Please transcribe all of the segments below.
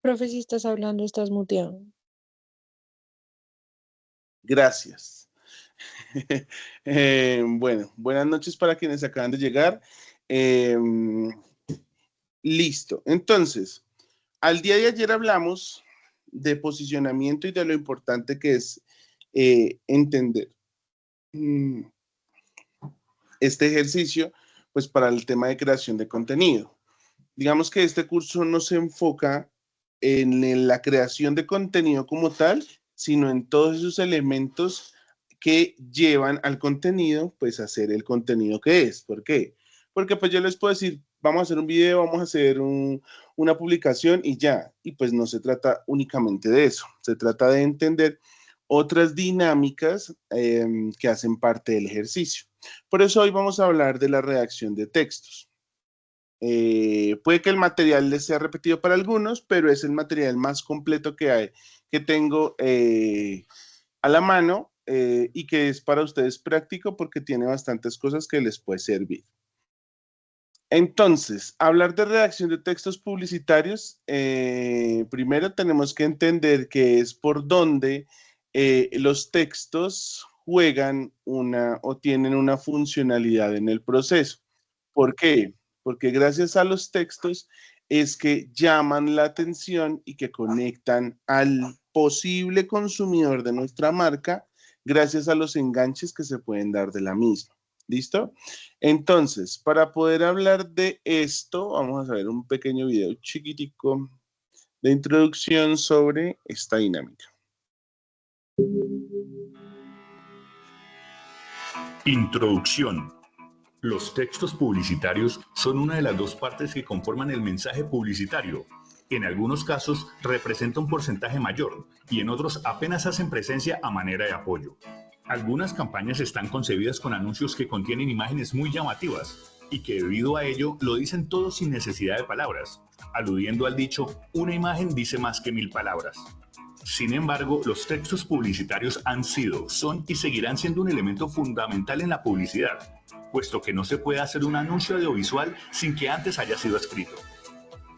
Profe, si estás hablando, estás muteado. Gracias. Bueno, buenas noches para quienes acaban de llegar. Listo. Entonces, al día de ayer hablamos de posicionamiento y de lo importante que es entender este ejercicio, pues para el tema de creación de contenido. Digamos que este curso no se enfoca en la creación de contenido como tal, sino en todos esos elementos que llevan al contenido, pues a ser el contenido que es. ¿Por qué? Porque pues yo les puedo decir, vamos a hacer un video, vamos a hacer una publicación y ya. Y pues no se trata únicamente de eso, se trata de entender otras dinámicas que hacen parte del ejercicio. Por eso hoy vamos a hablar de la redacción de textos. Puede que el material les sea repetido para algunos, pero es el material más completo que hay, que tengo a la mano y que es para ustedes práctico porque tiene bastantes cosas que les puede servir. Entonces, hablar de redacción de textos publicitarios, primero tenemos que entender que es por donde los textos juegan o tienen una funcionalidad en el proceso. ¿Por qué? Porque gracias a los textos es que llaman la atención y que conectan al posible consumidor de nuestra marca gracias a los enganches que se pueden dar de la misma. ¿Listo? Entonces, para poder hablar de esto, vamos a ver un pequeño video chiquitico de introducción sobre esta dinámica. Introducción. Los textos publicitarios son una de las dos partes que conforman el mensaje publicitario. En algunos casos representa un porcentaje mayor y en otros apenas hacen presencia a manera de apoyo. Algunas campañas están concebidas con anuncios que contienen imágenes muy llamativas y que debido a ello lo dicen todo sin necesidad de palabras, aludiendo al dicho, una imagen dice más que 1000 palabras. Sin embargo, los textos publicitarios han sido, son y seguirán siendo un elemento fundamental en la publicidad, puesto que no se puede hacer un anuncio audiovisual sin que antes haya sido escrito.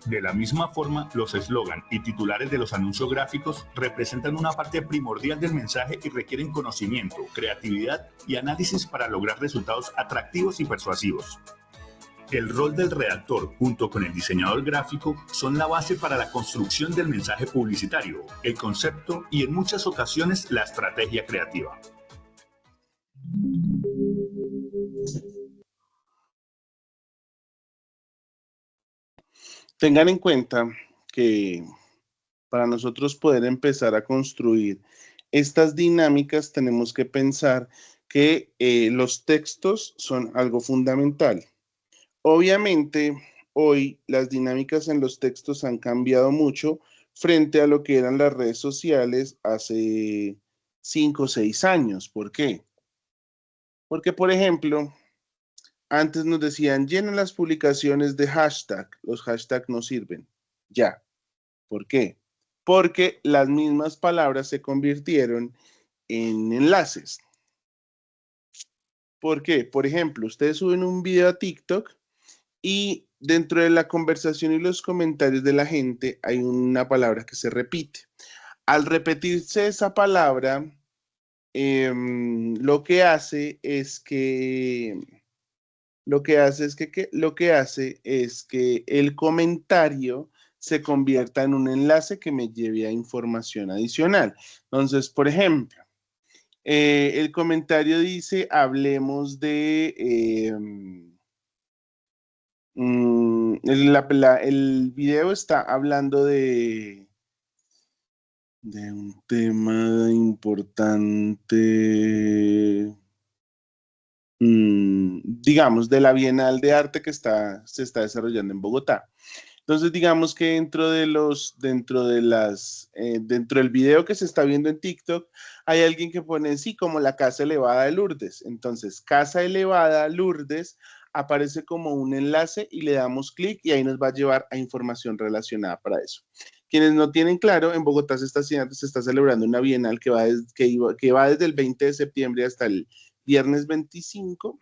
De la misma forma, los eslogan y titulares de los anuncios gráficos representan una parte primordial del mensaje y requieren conocimiento, creatividad y análisis para lograr resultados atractivos y persuasivos. El rol del redactor junto con el diseñador gráfico son la base para la construcción del mensaje publicitario, el concepto y en muchas ocasiones la estrategia creativa. Tengan en cuenta que para nosotros poder empezar a construir estas dinámicas tenemos que pensar que los textos son algo fundamental. Obviamente, hoy las dinámicas en los textos han cambiado mucho frente a lo que eran las redes sociales hace 5 o 6 años. ¿Por qué? Porque, por ejemplo, antes nos decían, llenen las publicaciones de hashtag. Los hashtags no sirven. Ya. ¿Por qué? Porque las mismas palabras se convirtieron en enlaces. ¿Por qué? Por ejemplo, ustedes suben un video a TikTok y dentro de la conversación y los comentarios de la gente hay una palabra que se repite. Al repetirse esa palabra, lo que hace es que el comentario se convierta en un enlace que me lleve a información adicional. Entonces, por ejemplo, el comentario dice, hablemos de... el video está hablando de un tema importante, digamos, de la Bienal de Arte que se está desarrollando en Bogotá. Entonces, digamos que dentro del video que se está viendo en TikTok, hay alguien que pone, sí, como la Casa Elevada de Lourdes. Entonces, Casa Elevada Lourdes aparece como un enlace y le damos clic y ahí nos va a llevar a información relacionada para eso. Quienes no tienen claro, en Bogotá se está celebrando una bienal que va desde el 20 de septiembre hasta el viernes 25.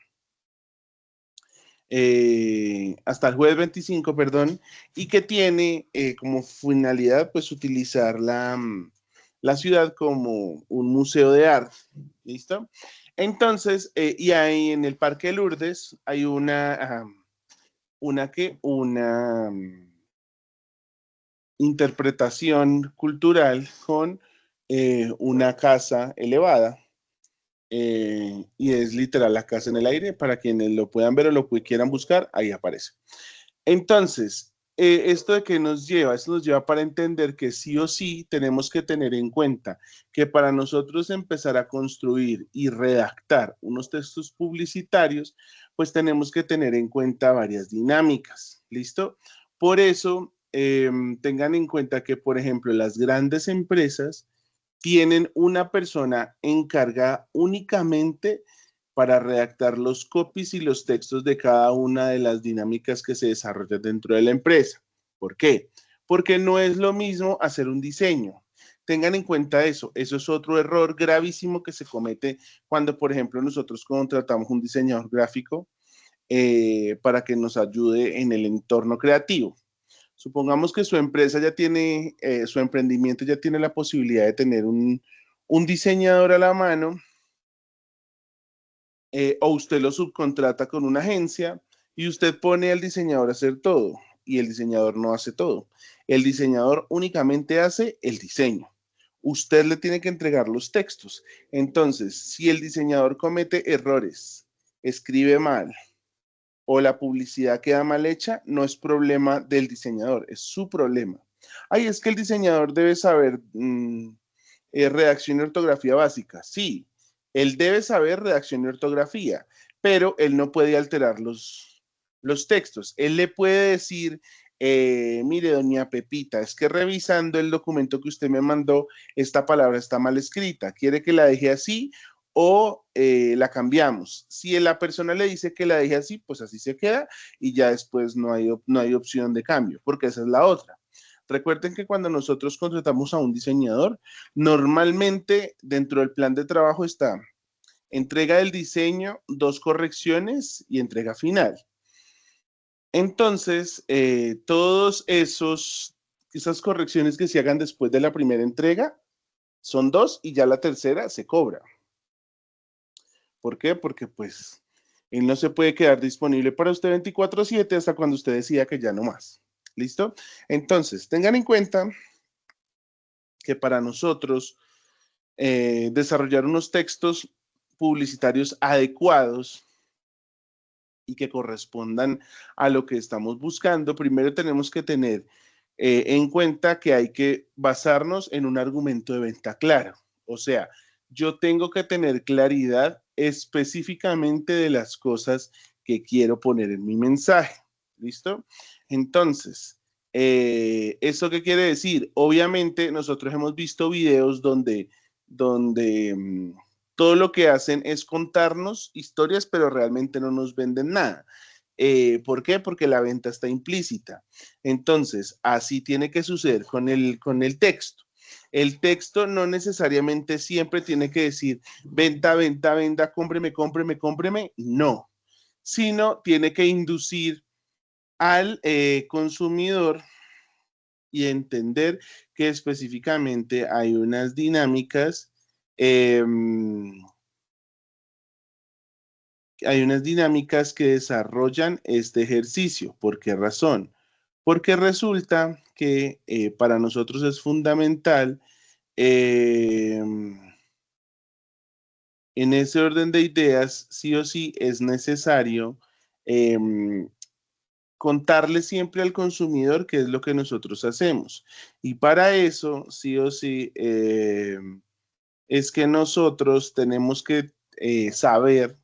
hasta el jueves 25, perdón, y que tiene como finalidad pues utilizar la ciudad como un museo de arte. ¿Listo? Entonces, y ahí en el Parque Lourdes hay una interpretación cultural con una casa elevada. Y es literal la casa en el aire. Para quienes lo puedan ver o lo quieran buscar, ahí aparece. Entonces, ¿esto de qué nos lleva? Esto nos lleva para entender que sí o sí tenemos que tener en cuenta que para nosotros empezar a construir y redactar unos textos publicitarios, pues tenemos que tener en cuenta varias dinámicas. ¿Listo? Por eso, tengan en cuenta que, por ejemplo, las grandes empresas tienen una persona encargada únicamente para redactar los copies y los textos de cada una de las dinámicas que se desarrollan dentro de la empresa. ¿Por qué? Porque no es lo mismo hacer un diseño. Tengan en cuenta eso. Eso es otro error gravísimo que se comete cuando, por ejemplo, nosotros contratamos un diseñador gráfico para que nos ayude en el entorno creativo. Supongamos que su empresa ya tiene, su emprendimiento ya tiene la posibilidad de tener un diseñador a la mano, o usted lo subcontrata con una agencia y usted pone al diseñador a hacer todo y el diseñador no hace todo. El diseñador únicamente hace el diseño. Usted le tiene que entregar los textos. Entonces, si el diseñador comete errores, escribe mal o la publicidad queda mal hecha, no es problema del diseñador, es su problema. Ay, es que el diseñador debe saber redacción y ortografía básica. Sí, él debe saber redacción y ortografía, pero él no puede alterar los textos. Él le puede decir, mire, doña Pepita, es que revisando el documento que usted me mandó, esta palabra está mal escrita. ¿Quiere que la deje así o la cambiamos? Si la persona le dice que la deje así, pues así se queda y ya después no hay opción de cambio, porque esa es la otra. Recuerden que cuando nosotros contratamos a un diseñador, normalmente dentro del plan de trabajo está entrega del diseño, 2 correcciones y entrega final. Entonces, todos esas correcciones que se hagan después de la primera entrega son 2 y ya la tercera se cobra. ¿Por qué? Porque pues él no se puede quedar disponible para usted 24/7 hasta cuando usted decida que ya no más. ¿Listo? Entonces, tengan en cuenta que para nosotros desarrollar unos textos publicitarios adecuados y que correspondan a lo que estamos buscando, primero tenemos que tener en cuenta que hay que basarnos en un argumento de venta claro. O sea, yo tengo que tener claridad específicamente de las cosas que quiero poner en mi mensaje. ¿Listo? Entonces, ¿eso qué quiere decir? Obviamente, nosotros hemos visto videos donde todo lo que hacen es contarnos historias, pero realmente no nos venden nada. ¿Por qué? Porque la venta está implícita. Entonces, así tiene que suceder con el texto. El texto no necesariamente siempre tiene que decir venta, venta, venta, cómpreme, cómpreme, cómpreme. No, sino tiene que inducir al consumidor y entender que específicamente hay unas dinámicas eh, que desarrollan este ejercicio. ¿Por qué razón? Porque resulta que para nosotros es fundamental eh, en ese orden de ideas, sí o sí es necesario eh, contarle siempre al consumidor qué es lo que nosotros hacemos. Y para eso, sí o sí, es que nosotros tenemos que saber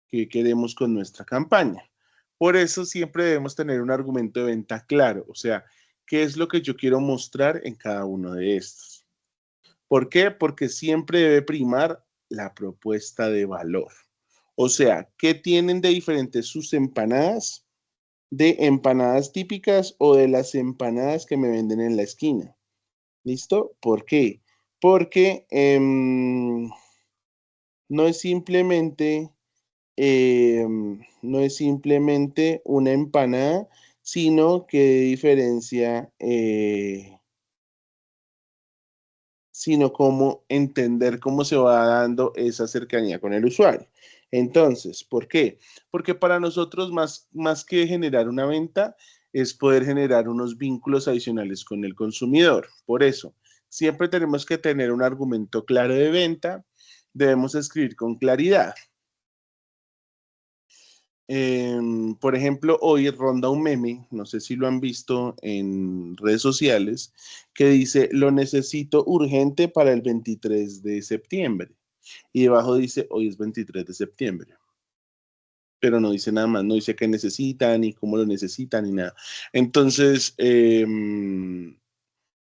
qué queremos con nuestra campaña. Por eso siempre debemos tener un argumento de venta claro, o sea, qué es lo que yo quiero mostrar en cada uno de estos. ¿Por qué? Porque siempre debe primar la propuesta de valor. O sea, ¿qué tienen de diferentes sus empanadas? De empanadas típicas o de las empanadas que me venden en la esquina. ¿Listo? ¿Por qué? Porque no es simplemente no es simplemente una empanada, sino que diferencia, sino cómo entender cómo se va dando esa cercanía con el usuario. Entonces, ¿por qué? Porque para nosotros más que generar una venta, es poder generar unos vínculos adicionales con el consumidor. Por eso, siempre tenemos que tener un argumento claro de venta, debemos escribir con claridad. Por ejemplo, hoy ronda un meme, no sé si lo han visto en redes sociales, que dice, lo necesito urgente para el 23 de septiembre. Y debajo dice, hoy es 23 de septiembre. Pero no dice nada más, no dice qué necesitan, ni cómo lo necesitan, ni nada. Entonces,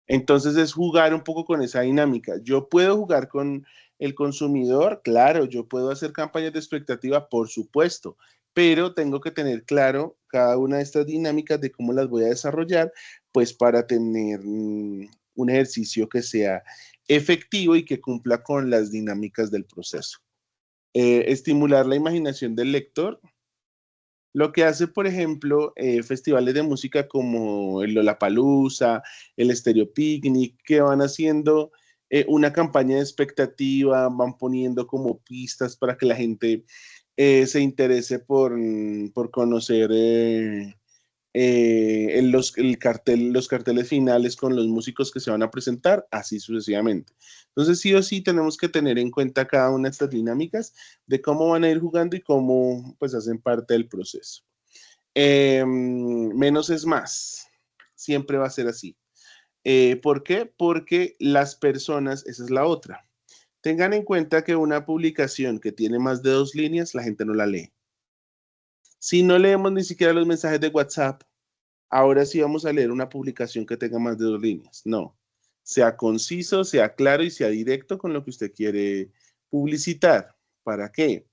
entonces es jugar un poco con esa dinámica. Yo puedo jugar con el consumidor, claro, yo puedo hacer campañas de expectativa, por supuesto, pero tengo que tener claro cada una de estas dinámicas de cómo las voy a desarrollar, pues para tener un ejercicio que sea efectivo y que cumpla con las dinámicas del proceso. Estimular la imaginación del lector. Lo que hace, por ejemplo, festivales de música como el Lollapalooza, el Stereo Picnic, que van haciendo una campaña de expectativa, van poniendo como pistas para que la gente se interese por conocer los carteles finales con los músicos que se van a presentar, así sucesivamente. Entonces, sí o sí, tenemos que tener en cuenta cada una de estas dinámicas de cómo van a ir jugando y cómo pues hacen parte del proceso. Menos es más, siempre va a ser así. ¿Por qué? Porque las personas, esa es la otra. Tengan en cuenta que una publicación que tiene más de 2 líneas, la gente no la lee. Si no leemos ni siquiera los mensajes de WhatsApp, ahora sí vamos a leer una publicación que tenga más de 2 líneas. No, sea conciso, sea claro y sea directo con lo que usted quiere publicitar. ¿Para qué?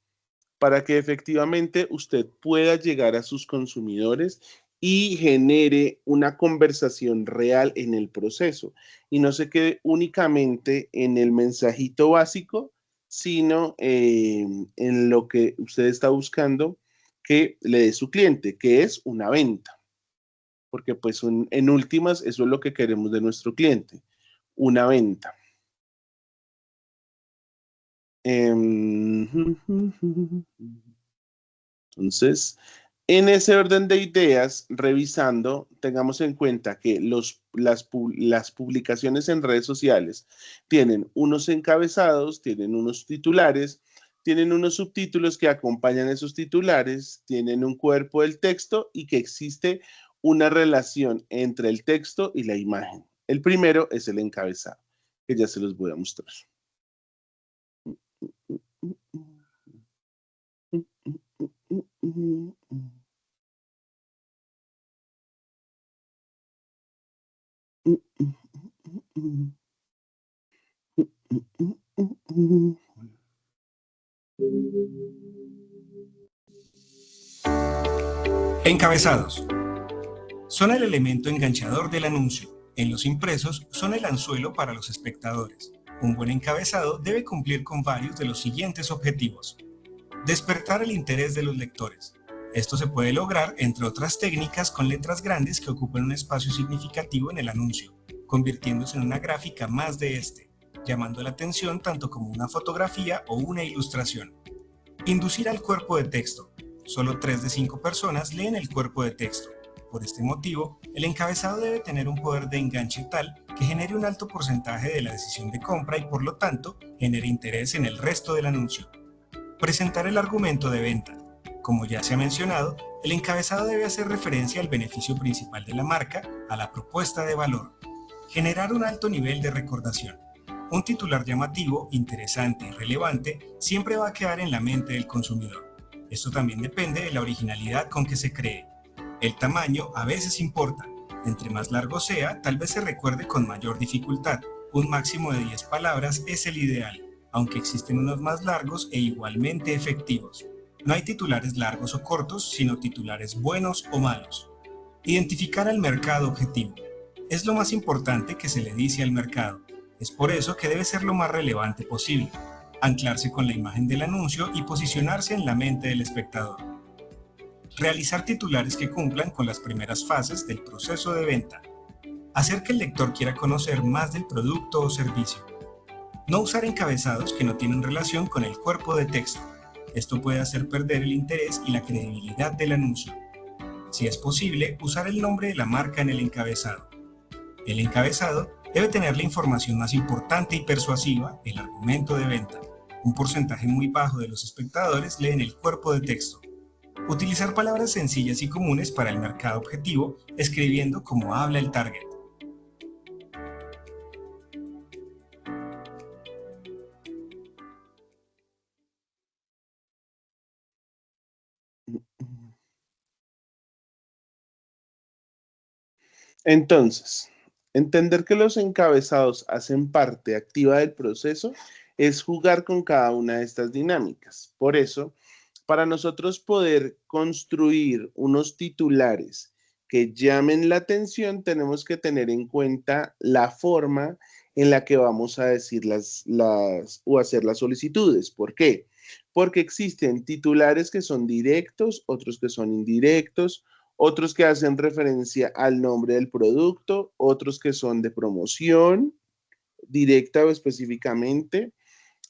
Para que efectivamente usted pueda llegar a sus consumidores y genere una conversación real en el proceso y no se quede únicamente en el mensajito básico, sino en lo que usted está buscando que le dé su cliente, que es una venta, porque pues en últimas eso es lo que queremos de nuestro cliente, una venta. Entonces, en ese orden de ideas, revisando, tengamos en cuenta que las publicaciones en redes sociales tienen unos encabezados, tienen unos titulares, tienen unos subtítulos que acompañan esos titulares, tienen un cuerpo del texto y que existe una relación entre el texto y la imagen. El primero es el encabezado, que ya se los voy a mostrar. Encabezados. Son el elemento enganchador del anuncio. En los impresos son el anzuelo para los espectadores. Un buen encabezado debe cumplir con varios de los siguientes objetivos. Despertar el interés de los lectores. Esto se puede lograr, entre otras técnicas, con letras grandes que ocupen un espacio significativo en el anuncio, convirtiéndose en una gráfica más de este, llamando la atención tanto como una fotografía o una ilustración. Inducir al cuerpo de texto. Solo 3 de 5 personas leen el cuerpo de texto. Por este motivo, el encabezado debe tener un poder de enganche tal que genere un alto porcentaje de la decisión de compra y por lo tanto genere interés en el resto del anuncio. Presentar el argumento de venta. Como ya se ha mencionado, el encabezado debe hacer referencia al beneficio principal de la marca, a la propuesta de valor. Generar un alto nivel de recordación. Un titular llamativo, interesante y relevante siempre va a quedar en la mente del consumidor. Esto también depende de la originalidad con que se cree. El tamaño a veces importa. Entre más largo sea, tal vez se recuerde con mayor dificultad. Un máximo de 10 palabras es el ideal, aunque existen unos más largos e igualmente efectivos. No hay titulares largos o cortos, sino titulares buenos o malos. Identificar al mercado objetivo. Es lo más importante que se le dice al mercado. Es por eso que debe ser lo más relevante posible. anclarse con la imagen del anuncio y posicionarse en la mente del espectador. Realizar titulares que cumplan con las primeras fases del proceso de venta. Hacer que el lector quiera conocer más del producto o servicio. No usar encabezados que no tienen relación con el cuerpo de texto. Esto puede hacer perder el interés y la credibilidad del anuncio. Si es posible, usar el nombre de la marca en el encabezado. El encabezado debe tener la información más importante y persuasiva, el argumento de venta. Un porcentaje muy bajo de los espectadores leen el cuerpo de texto. Utilizar palabras sencillas y comunes para el mercado objetivo, escribiendo como habla el target. Entonces, entender que los encabezados hacen parte activa del proceso es jugar con cada una de estas dinámicas. Por eso, para nosotros poder construir unos titulares que llamen la atención, tenemos que tener en cuenta la forma en la que vamos a decir o hacer las solicitudes. ¿Por qué? Porque existen titulares que son directos, otros que son indirectos, otros que hacen referencia al nombre del producto, otros que son de promoción directa o específicamente,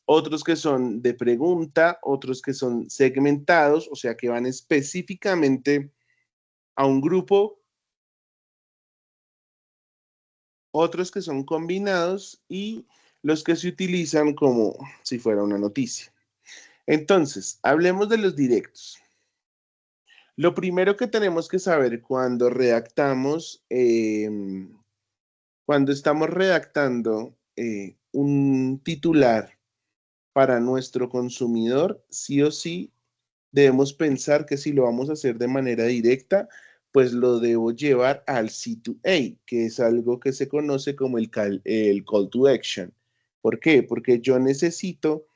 otros que son de pregunta, otros que son segmentados, o sea, que van específicamente a un grupo, otros que son combinados y los que se utilizan como si fuera una noticia. Entonces, hablemos de los directos. Lo primero que tenemos que saber cuando redactamos, cuando estamos redactando un titular para nuestro consumidor, sí o sí debemos pensar que si lo vamos a hacer de manera directa, pues lo debo llevar al C2A, que es algo que se conoce como el call to action. ¿Por qué? Porque yo necesito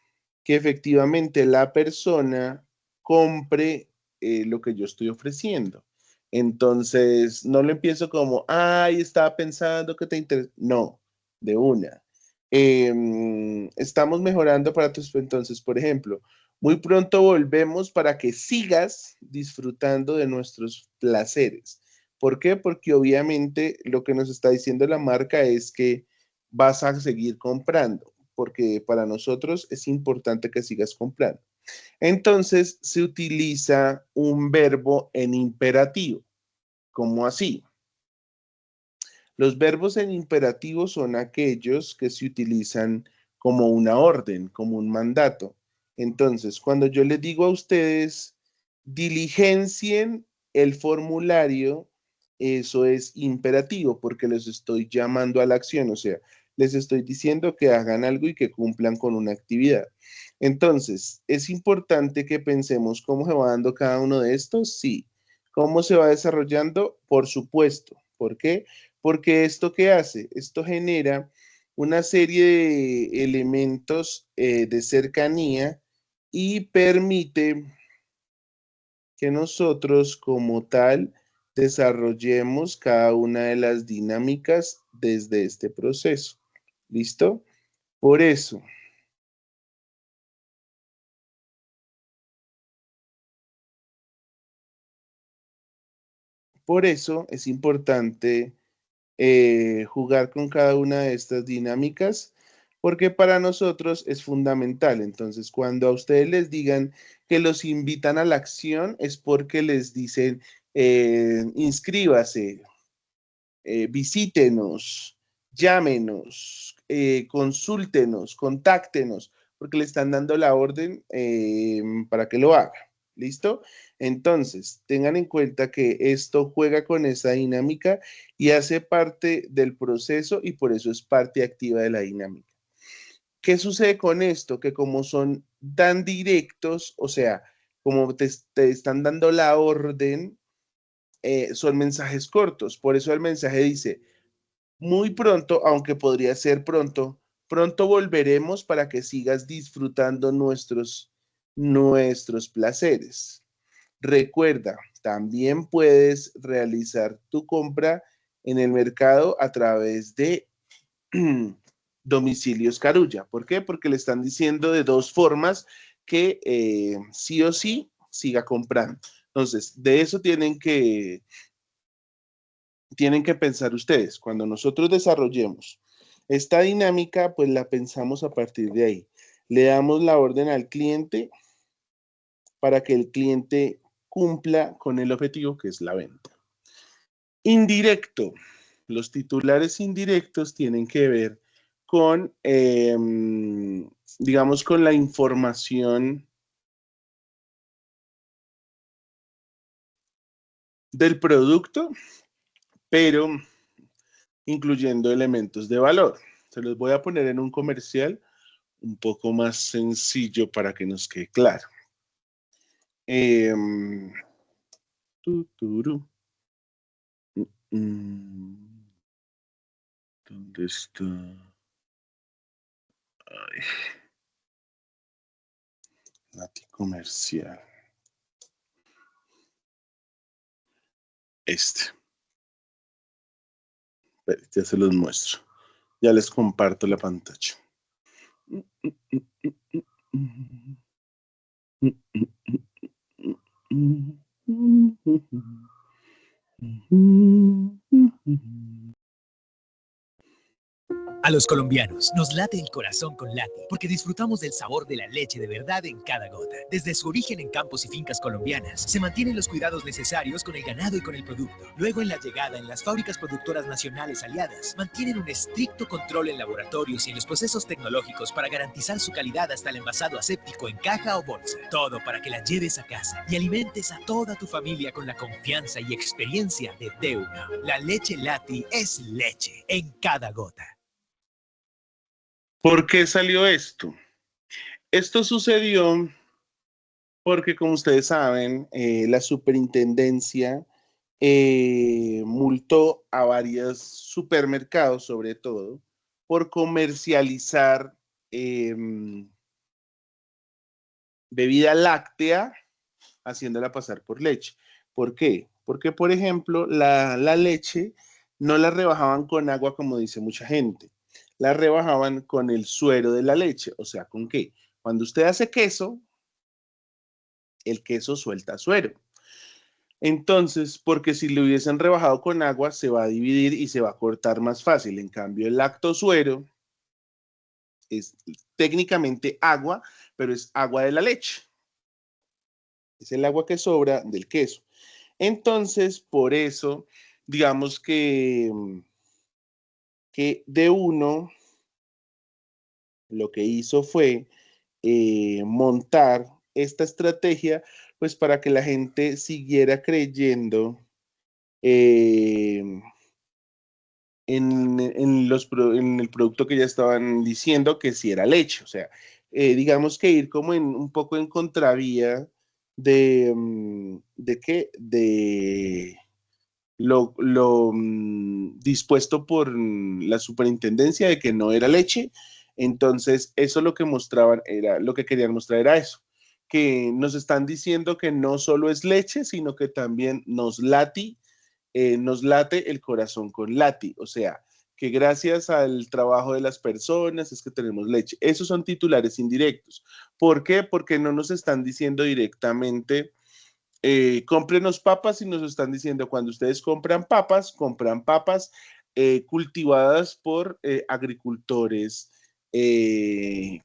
que efectivamente la persona compre lo que yo estoy ofreciendo. Entonces, no lo empiezo como, ay, estaba pensando que te interesa. No, de una. Estamos mejorando para tus, entonces, por ejemplo, muy pronto volvemos para que sigas disfrutando de nuestros placeres. ¿Por qué? Porque obviamente lo que nos está diciendo la marca es que vas a seguir comprando, porque para nosotros es importante que sigas comprando. Entonces se utiliza un verbo en imperativo. ¿Cómo así? Los verbos en imperativo son aquellos que se utilizan como una orden, como un mandato. Entonces, cuando yo les digo a ustedes, diligencien el formulario, eso es imperativo porque los estoy llamando a la acción, o sea, les estoy diciendo que hagan algo y que cumplan con una actividad. Entonces, es importante que pensemos cómo se va dando cada uno de estos, sí. ¿Cómo se va desarrollando? Por supuesto. ¿Por qué? Porque esto ¿qué hace? Esto genera una serie de elementos de cercanía y permite que nosotros como tal desarrollemos cada una de las dinámicas desde este proceso. ¿Listo? Por eso, es importante jugar con cada una de estas dinámicas, porque para nosotros es fundamental. Entonces, cuando a ustedes les digan que los invitan a la acción, es porque les dicen, inscríbase, visítenos, llámenos, consúltenos, contáctenos, porque le están dando la orden para que lo haga. ¿Listo? Entonces, tengan en cuenta que esto juega con esa dinámica y hace parte del proceso y por eso es parte activa de la dinámica. ¿Qué sucede con esto? Que como son tan directos, o sea, como te están dando la orden, son mensajes cortos. Por eso el mensaje dice, muy pronto, aunque podría ser pronto, pronto volveremos para que sigas disfrutando nuestros placeres. Recuerda, también puedes realizar tu compra en el mercado a través de Domicilios Carulla. ¿Por qué? Porque le están diciendo de dos formas que sí o sí siga comprando. Entonces, de eso tienen que pensar ustedes. Cuando nosotros desarrollemos esta dinámica, pues la pensamos a partir de ahí. Le damos la orden al cliente para que el cliente cumpla con el objetivo que es la venta. Indirecto. Los titulares indirectos tienen que ver con, digamos, con la información del producto, pero incluyendo elementos de valor. Se los voy a poner en un comercial un poco más sencillo para que nos quede claro. ¿Dónde está? Ay. Nati comercial. Ya se los muestro. Ya les comparto la pantalla. A los colombianos nos late el corazón con Lati, porque disfrutamos del sabor de la leche de verdad en cada gota. Desde su origen en campos y fincas colombianas, se mantienen los cuidados necesarios con el ganado y con el producto. Luego, en la llegada en las fábricas productoras nacionales aliadas, mantienen un estricto control en laboratorios y en los procesos tecnológicos para garantizar su calidad hasta el envasado aséptico en caja o bolsa. Todo para que la lleves a casa y alimentes a toda tu familia con la confianza y experiencia de Deuna. La leche Lati es leche en cada gota. ¿Por qué salió esto? Esto sucedió porque, como ustedes saben, la superintendencia multó a varios supermercados, sobre todo, por comercializar bebida láctea, haciéndola pasar por leche. ¿Por qué? Porque, por ejemplo, la leche no la rebajaban con agua, como dice mucha gente. La rebajaban con el suero de la leche. O sea, ¿con qué? Cuando usted hace queso, el queso suelta suero. Entonces, porque si lo hubiesen rebajado con agua, se va a dividir y se va a cortar más fácil. En cambio, el lactosuero es técnicamente agua, pero es agua de la leche. Es el agua que sobra del queso. Entonces, por eso, digamos que de uno lo que hizo fue montar esta estrategia, pues para que la gente siguiera creyendo en el producto que ya estaban diciendo que sí era leche. O sea, digamos que ir como un poco en contravía de lo dispuesto por la superintendencia de que no era leche. Entonces, eso lo que mostraban era, lo que querían mostrar era eso, que nos están diciendo que no solo es leche, sino que también nos late el corazón con Lati. O sea, que gracias al trabajo de las personas es que tenemos leche. Esos son titulares indirectos. ¿Por qué? Porque no nos están diciendo directamente cómprenos papas y nos están diciendo cuando ustedes compran papas cultivadas por agricultores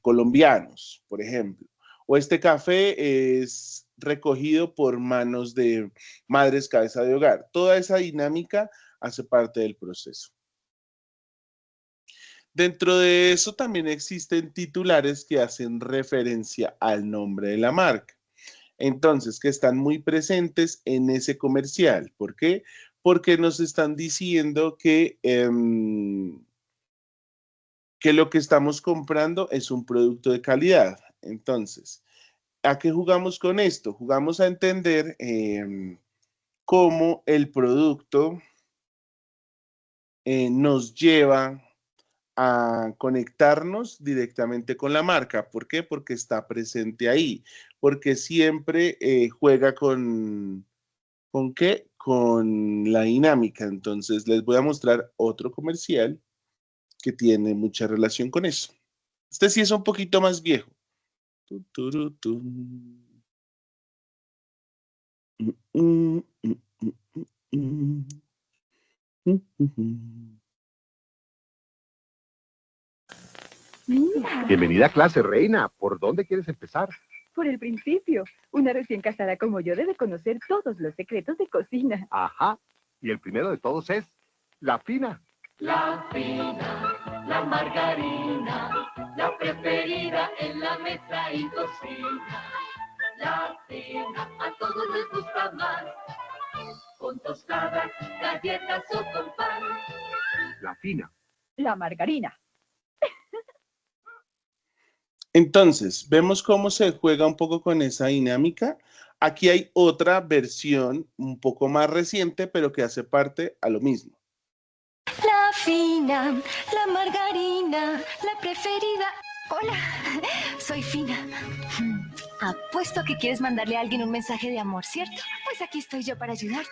colombianos, por ejemplo. O este café es recogido por manos de madres cabeza de hogar. Toda esa dinámica hace parte del proceso. Dentro de eso también existen titulares que hacen referencia al nombre de la marca. Entonces, que están muy presentes en ese comercial. ¿Por qué? Porque nos están diciendo que lo que estamos comprando es un producto de calidad. Entonces, ¿a qué jugamos con esto? Jugamos a entender cómo el producto nos lleva a conectarnos directamente con la marca. ¿Por qué? Porque está presente ahí, porque siempre juega ¿con qué? Con la dinámica. Entonces les voy a mostrar otro comercial que tiene mucha relación con eso. Este sí es un poquito más viejo. Tu, turu, tu. Mira, Bienvenida a clase, reina. ¿Por dónde quieres empezar? por el principio, una recién casada como yo debe conocer todos los secretos de cocina. Ajá. Y el primero de todos es la fina. La fina, la margarina, la preferida en la mesa y cocina. La fina, a todos les gusta más, con tostadas, galletas o con pan. La fina. La margarina. Entonces, vemos cómo se juega un poco con esa dinámica. Aquí hay otra versión un poco más reciente, pero que hace parte a lo mismo. La fina, la margarina, la preferida. Hola, soy Fina. Apuesto a que quieres mandarle a alguien un mensaje de amor, ¿cierto? Pues aquí estoy yo para ayudarte.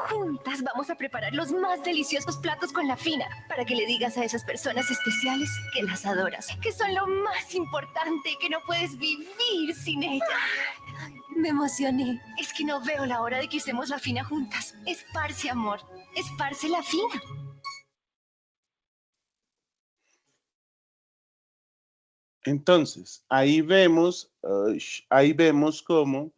Juntas vamos a preparar los más deliciosos platos con la Fina para que le digas a esas personas especiales que las adoras, que son lo más importante y que no puedes vivir sin ellas. Me emocioné. Es que no veo la hora de que usemos la Fina juntas. Esparce amor, esparce la Fina. Entonces, ahí vemos cómo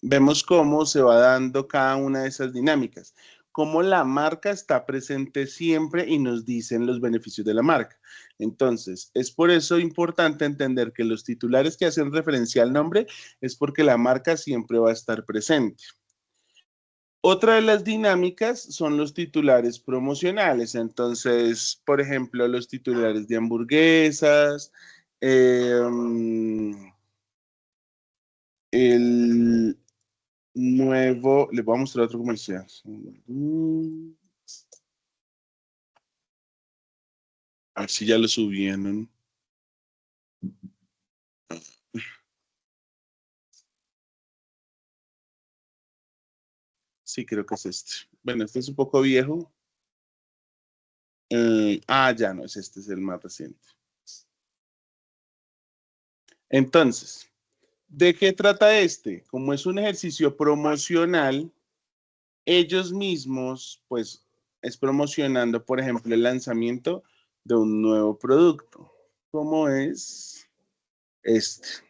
vemos cómo se va dando cada una de esas dinámicas, cómo la marca está presente siempre y nos dicen los beneficios de la marca. Entonces, es por eso importante entender que los titulares que hacen referencia al nombre es porque la marca siempre va a estar presente. Otra de las dinámicas son los titulares promocionales. Entonces, por ejemplo, los titulares de hamburguesas, el nuevo, les voy a mostrar otro comercial. A ver si ya lo subieron. Sí, creo que es este. Bueno, este es un poco viejo. Ya no es este, es el más reciente. Entonces, ¿de qué trata este? Como es un ejercicio promocional, ellos mismos, pues, es promocionando, por ejemplo, el lanzamiento de un nuevo producto, como es este.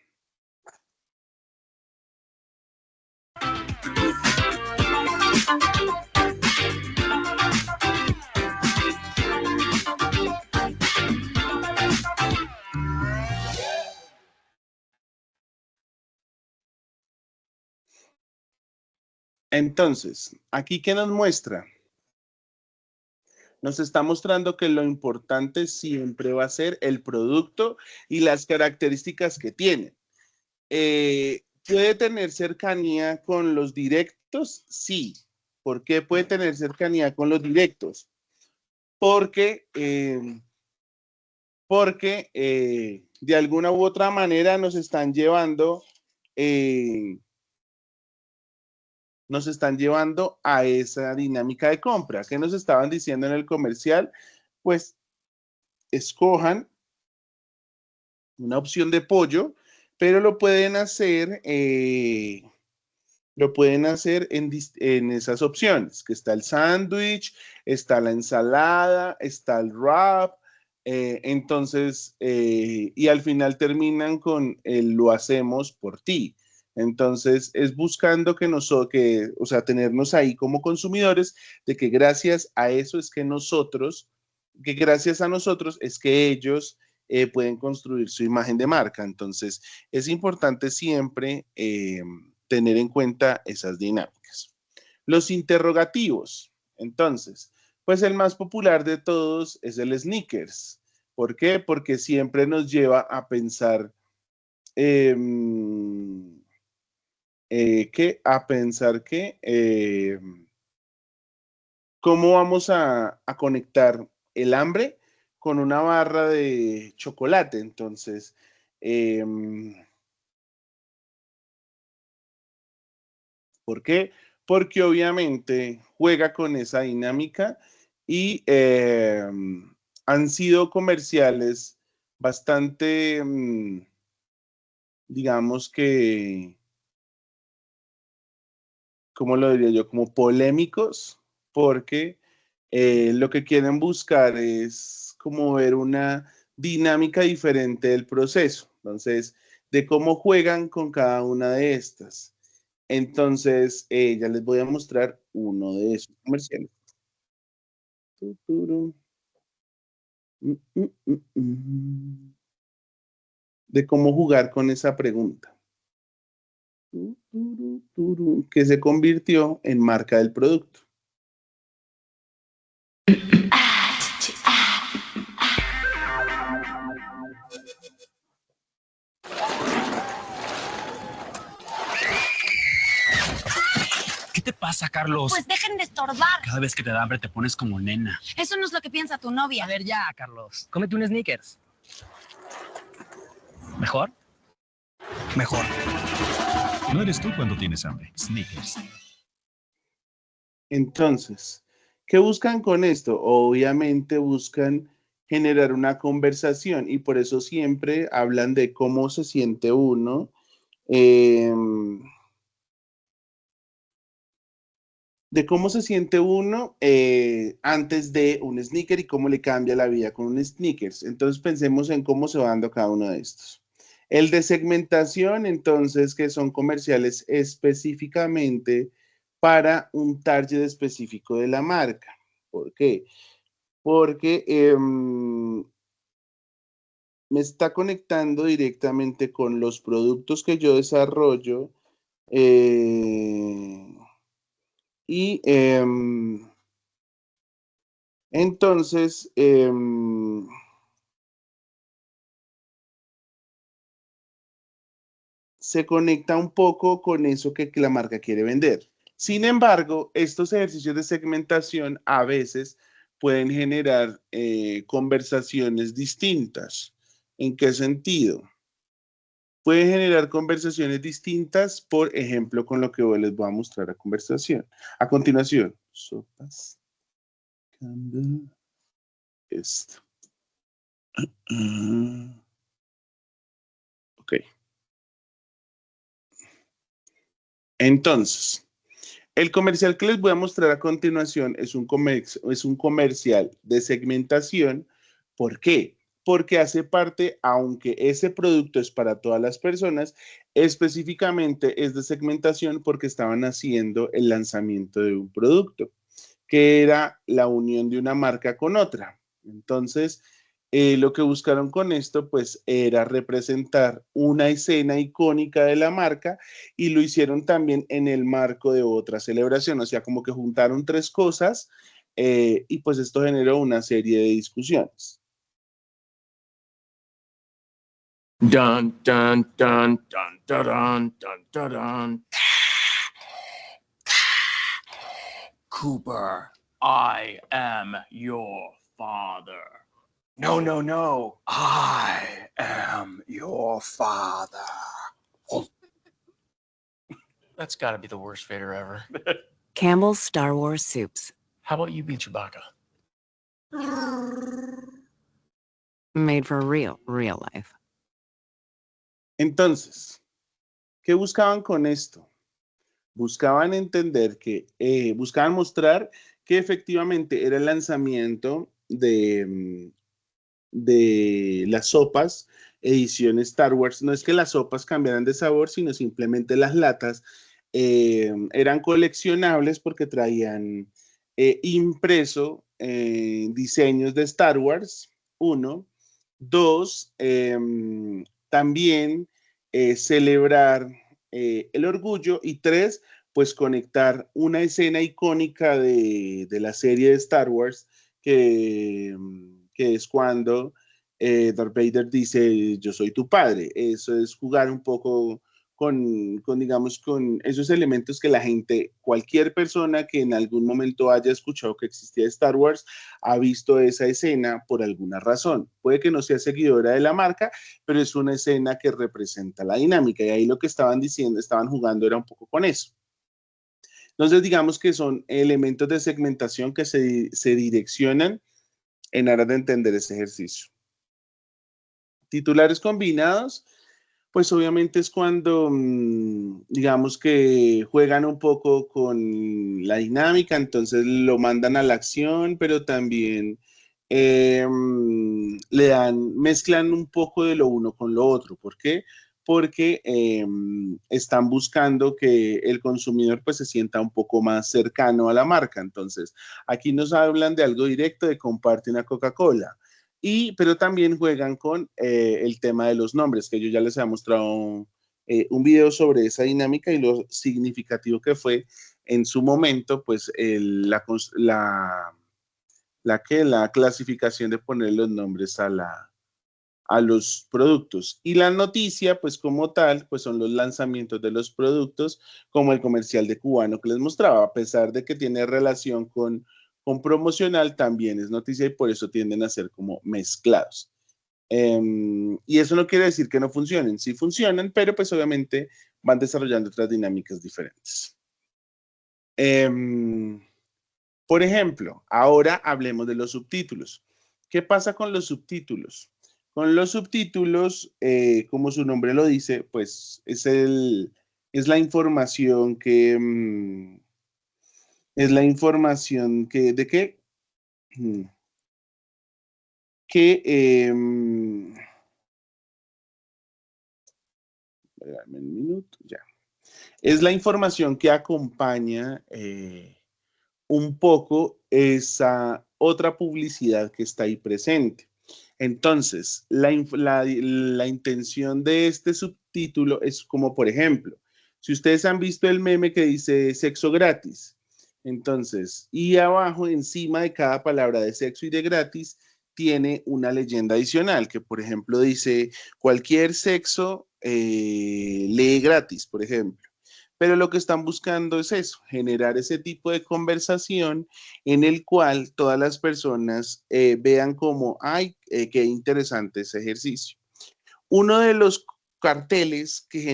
Entonces, ¿aquí qué nos muestra? Nos está mostrando que lo importante siempre va a ser el producto y las características que tiene. ¿Puede tener cercanía con los directos? Sí. ¿Por qué puede tener cercanía con los directos? Porque de alguna u otra manera nos están llevando a esa dinámica de compra. ¿Qué nos estaban diciendo en el comercial? Pues escojan una opción de pollo, pero lo pueden hacer en esas opciones, que está el sándwich, está la ensalada, está el wrap, y al final terminan con el lo hacemos por ti. Entonces, es buscando tenernos ahí como consumidores, de que gracias a eso es que gracias a nosotros es que ellos pueden construir su imagen de marca. Entonces, es importante siempre tener en cuenta esas dinámicas. Los interrogativos. Entonces, pues el más popular de todos es el Snickers. ¿Por qué? Porque siempre nos lleva a pensar cómo vamos a conectar el hambre con una barra de chocolate. Entonces, ¿por qué? Porque obviamente juega con esa dinámica y han sido comerciales bastante, digamos que, ¿cómo lo diría yo? Como polémicos, porque lo que quieren buscar es como ver una dinámica diferente del proceso. Entonces, de cómo juegan con cada una de estas. Entonces, ya les voy a mostrar uno de esos comerciales. De cómo jugar con esa pregunta. Que se convirtió en marca del producto. ¿Qué te pasa, Carlos? Pues dejen de estorbar. Cada vez que te da hambre te pones como nena. Eso no es lo que piensa tu novia. A ver ya, Carlos. Cómete un Snickers. ¿Mejor? Mejor. No eres tú cuando tienes hambre. Snickers. Entonces, ¿qué buscan con esto? Obviamente buscan generar una conversación y por eso siempre hablan de cómo se siente uno. De cómo se siente uno antes de un sneaker y cómo le cambia la vida con un sneakers. Entonces pensemos en cómo se va dando cada uno de estos. El de segmentación, entonces, que son comerciales específicamente para un target específico de la marca. ¿Por qué? Porque me está conectando directamente con los productos que yo desarrollo y entonces se conecta un poco con eso que la marca quiere vender. Sin embargo, estos ejercicios de segmentación a veces pueden generar conversaciones distintas. ¿En qué sentido? Pueden generar conversaciones distintas, por ejemplo, con lo que hoy les voy a mostrar a continuación. Sopas. Esto. Ok. Entonces, el comercial que les voy a mostrar a continuación es un comercial de segmentación. ¿Por qué? Porque hace parte, aunque ese producto es para todas las personas, específicamente es de segmentación porque estaban haciendo el lanzamiento de un producto, que era la unión de una marca con otra. Entonces, lo que buscaron con esto, pues, era representar una escena icónica de la marca y lo hicieron también en el marco de otra celebración. O sea, como que juntaron tres cosas y pues esto generó una serie de discusiones. Dun, dun, dun, dun, dun, dun, dun, dun. Cooper, I am your father. No, no, no. I am your father. That's got to be the worst Vader ever. Campbell's Star Wars Soups. How about you be Chewbacca? Made for real life. Entonces, ¿qué buscaban con esto? Buscaban entender que, buscaban mostrar que efectivamente era el lanzamiento de las sopas edición Star Wars. No es que las sopas cambiaran de sabor, sino simplemente las latas eran coleccionables porque traían impreso diseños de Star Wars, 1. 2, también celebrar el orgullo, y 3, pues conectar una escena icónica de la serie de Star Wars que es cuando Darth Vader dice yo soy tu padre. Eso es jugar un poco digamos, con esos elementos que la gente, cualquier persona que en algún momento haya escuchado que existía Star Wars, ha visto esa escena por alguna razón. Puede que no sea seguidora de la marca, pero es una escena que representa la dinámica, y ahí lo que estaban diciendo, estaban jugando era un poco con eso. Entonces, digamos que son elementos de segmentación que se direccionan en aras de entender ese ejercicio. Titulares combinados, pues obviamente es cuando, digamos que juegan un poco con la dinámica, entonces lo mandan a la acción, pero también mezclan un poco de lo uno con lo otro. ¿Por qué? Porque están buscando que el consumidor pues se sienta un poco más cercano a la marca. Entonces, aquí nos hablan de algo directo, de comparte una Coca-Cola. Pero también juegan con el tema de los nombres, que yo ya les había mostrado un video sobre esa dinámica y lo significativo que fue en su momento, pues la clasificación de poner los nombres a los productos. Y la noticia, pues como tal, pues son los lanzamientos de los productos, como el comercial de Cubano que les mostraba, a pesar de que tiene relación con promocional, también es noticia y por eso tienden a ser como mezclados. Y eso no quiere decir que no funcionen, sí funcionan, pero pues obviamente van desarrollando otras dinámicas diferentes. Por ejemplo, ahora hablemos de los subtítulos. ¿Qué pasa con los subtítulos? Con los subtítulos, como su nombre lo dice, pues es la información que... es la información ¿de qué? Dame un minuto, ya. Es la información que acompaña un poco esa otra publicidad que está ahí presente. Entonces, la intención de este subtítulo es como, por ejemplo, si ustedes han visto el meme que dice sexo gratis, entonces, y abajo, encima de cada palabra de sexo y de gratis, tiene una leyenda adicional que, por ejemplo, dice cualquier sexo lee gratis, por ejemplo. Pero lo que están buscando es eso, generar ese tipo de conversación en el cual todas las personas vean como, ay, qué interesante ese ejercicio. Uno de los carteles que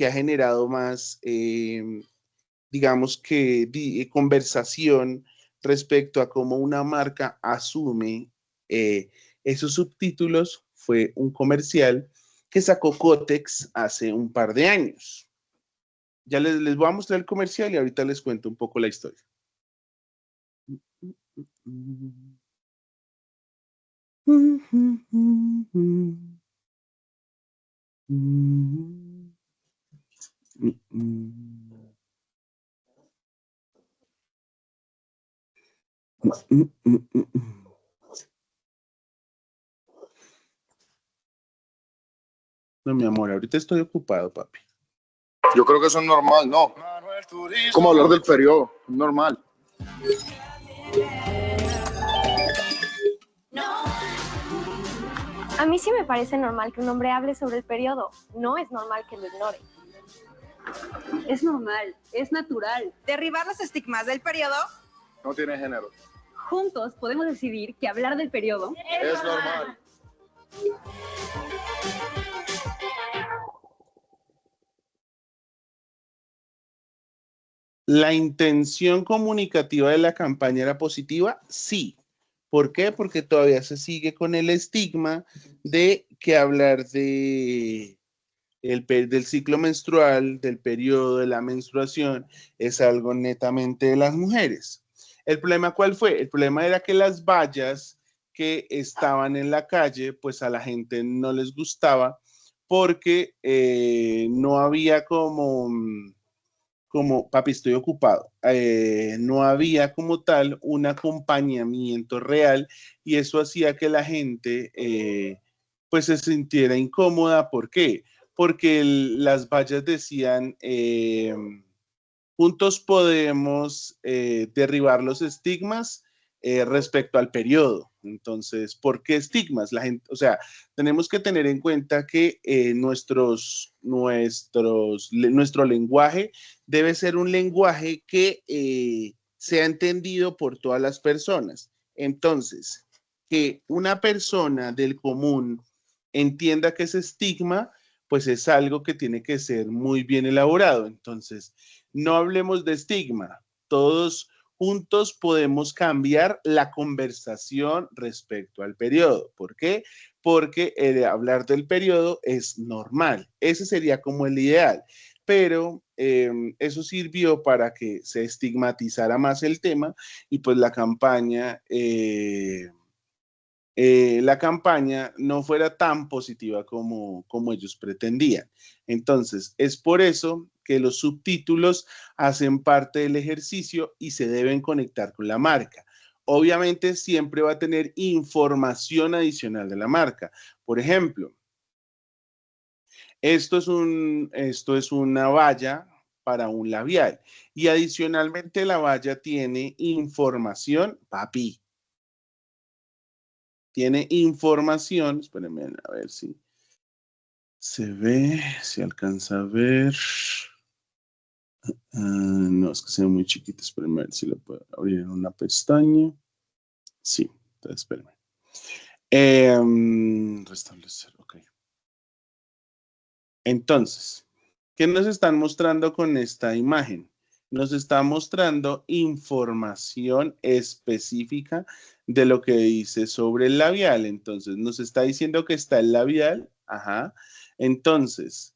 ha generado más, digamos que conversación respecto a cómo una marca asume esos subtítulos fue un comercial que sacó Kotex hace un par de años. Ya les voy a mostrar el comercial y ahorita les cuento un poco la historia. No, mi amor, ahorita estoy ocupado, papi. Yo creo que eso es normal, ¿no? Es como hablar del periodo, normal. A mí sí me parece normal que un hombre hable sobre el periodo. No es normal que lo ignore. Es normal, es natural. ¿Derribar los estigmas del periodo? No tiene género. Juntos podemos decidir que hablar del periodo es normal. ¿La intención comunicativa de la campaña era positiva? Sí. ¿Por qué? Porque todavía se sigue con el estigma de que hablar del ciclo menstrual, del periodo, de la menstruación, es algo netamente de las mujeres. ¿El problema cuál fue? El problema era que las vallas que estaban en la calle, pues a la gente no les gustaba porque no había como papi, estoy ocupado, no había como tal un acompañamiento real y eso hacía que la gente pues se sintiera incómoda. ¿Por qué? Porque las vallas decían, juntos podemos derribar los estigmas respecto al periodo. Entonces, ¿por qué estigmas? La gente, o sea, tenemos que tener en cuenta que nuestro lenguaje debe ser un lenguaje que sea entendido por todas las personas. Entonces, que una persona del común entienda que es estigma, pues es algo que tiene que ser muy bien elaborado. Entonces, no hablemos de estigma. Todos juntos podemos cambiar la conversación respecto al periodo. ¿Por qué? Porque hablar del periodo es normal. Ese sería como el ideal. Pero eso sirvió para que se estigmatizara más el tema y pues la campaña no fuera tan positiva como ellos pretendían. Entonces, es por eso que los subtítulos hacen parte del ejercicio y se deben conectar con la marca. Obviamente, siempre va a tener información adicional de la marca. Por ejemplo, esto es una valla para un labial y adicionalmente la valla tiene información, papi. Tiene información, espérenme a ver si se ve, si alcanza a ver. No, es que se ve muy chiquito, espérenme a ver si lo puedo abrir en una pestaña. Sí, entonces espérenme. Restablecer, ok. Entonces, ¿qué nos están mostrando con esta imagen? Nos está mostrando información específica de lo que dice sobre el labial. Entonces, nos está diciendo que está el labial. Ajá. Entonces,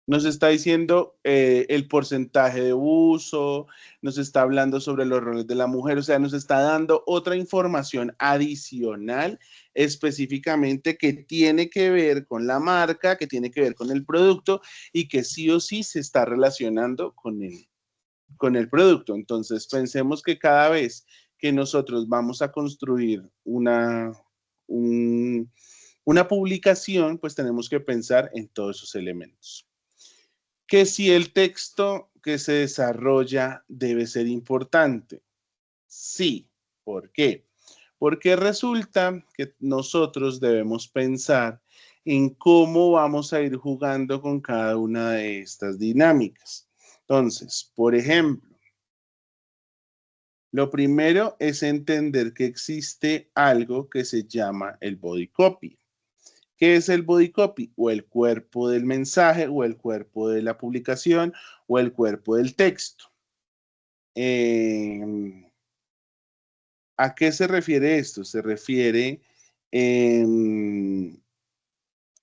nos está diciendo el porcentaje de uso, nos está hablando sobre los roles de la mujer, o sea, nos está dando otra información adicional específicamente que tiene que ver con la marca, que tiene que ver con el producto y que sí o sí se está relacionando con el producto. Entonces, pensemos que cada vez que nosotros vamos a construir una publicación, pues tenemos que pensar en todos esos elementos. Que si el texto que se desarrolla debe ser importante. Sí. ¿Por qué? Porque resulta que nosotros debemos pensar en cómo vamos a ir jugando con cada una de estas dinámicas. Entonces, por ejemplo, lo primero es entender que existe algo que se llama el body copy. ¿Qué es el body copy? O el cuerpo del mensaje, o el cuerpo de la publicación, o el cuerpo del texto. ¿A qué se refiere esto? Se refiere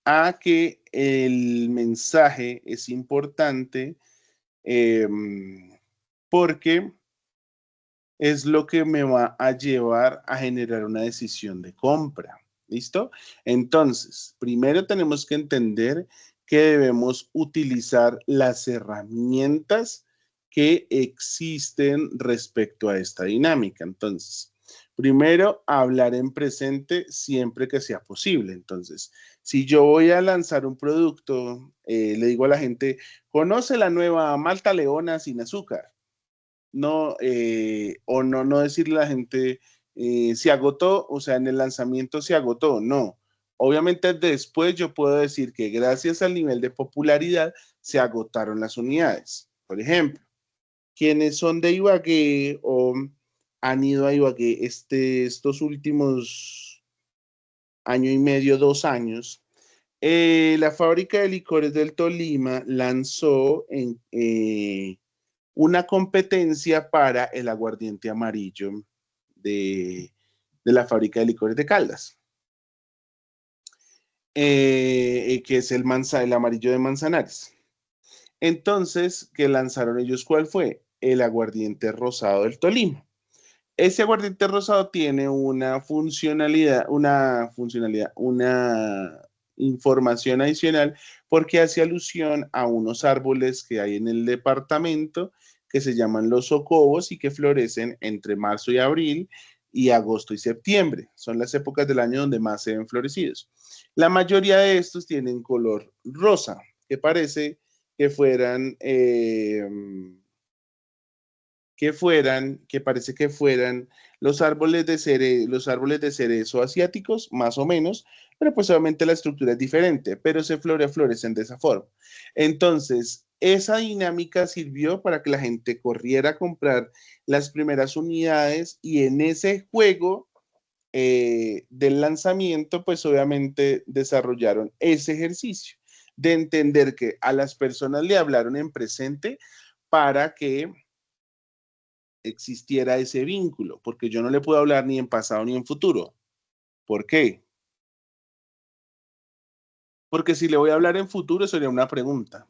a que el mensaje es importante porque es lo que me va a llevar a generar una decisión de compra. ¿Listo? Entonces, primero tenemos que entender que debemos utilizar las herramientas que existen respecto a esta dinámica. Entonces, primero, hablar en presente siempre que sea posible. Entonces, si yo voy a lanzar un producto, le digo a la gente, conoce la nueva Malta Leona sin azúcar. No, o no decirle a la gente, se agotó, o sea, en el lanzamiento se agotó. No, obviamente después yo puedo decir que gracias al nivel de popularidad se agotaron las unidades. Por ejemplo, quienes son de Ibagué o han ido a Ibagué estos últimos año y medio, 2 años, la fábrica de licores del Tolima lanzó una competencia para el aguardiente amarillo de la fábrica de licores de Caldas, que es el amarillo de Manzanares. Entonces, ¿qué lanzaron ellos? ¿Cuál fue? El aguardiente rosado del Tolima. Ese aguardiente rosado tiene una información adicional porque hace alusión a unos árboles que hay en el departamento que se llaman los socobos y que florecen entre marzo y abril y agosto y septiembre. Son las épocas del año donde más se ven florecidos. La mayoría de estos tienen color rosa, que parece que fueran los árboles de cerezo asiáticos, más o menos, pero pues obviamente la estructura es diferente, pero florecen de esa forma. Entonces, esa dinámica sirvió para que la gente corriera a comprar las primeras unidades y en ese juego del lanzamiento, pues obviamente desarrollaron ese ejercicio de entender que a las personas le hablaron en presente para que existiera ese vínculo, porque yo no le puedo hablar ni en pasado ni en futuro. ¿Por qué? Porque si le voy a hablar en futuro sería una pregunta.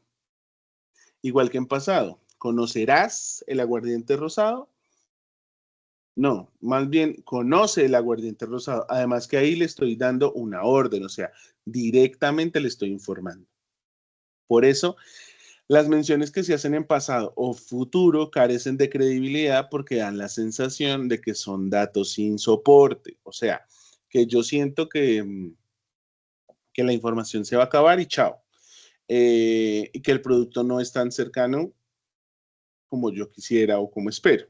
Igual que en pasado. ¿Conocerás el aguardiente rosado? No, más bien conoce el aguardiente rosado. Además que ahí le estoy dando una orden, o sea, directamente le estoy informando. Por eso, las menciones que se hacen en pasado o futuro carecen de credibilidad porque dan la sensación de que son datos sin soporte. O sea, que yo siento que la información se va a acabar y chao. Y que el producto no es tan cercano como yo quisiera o como espero.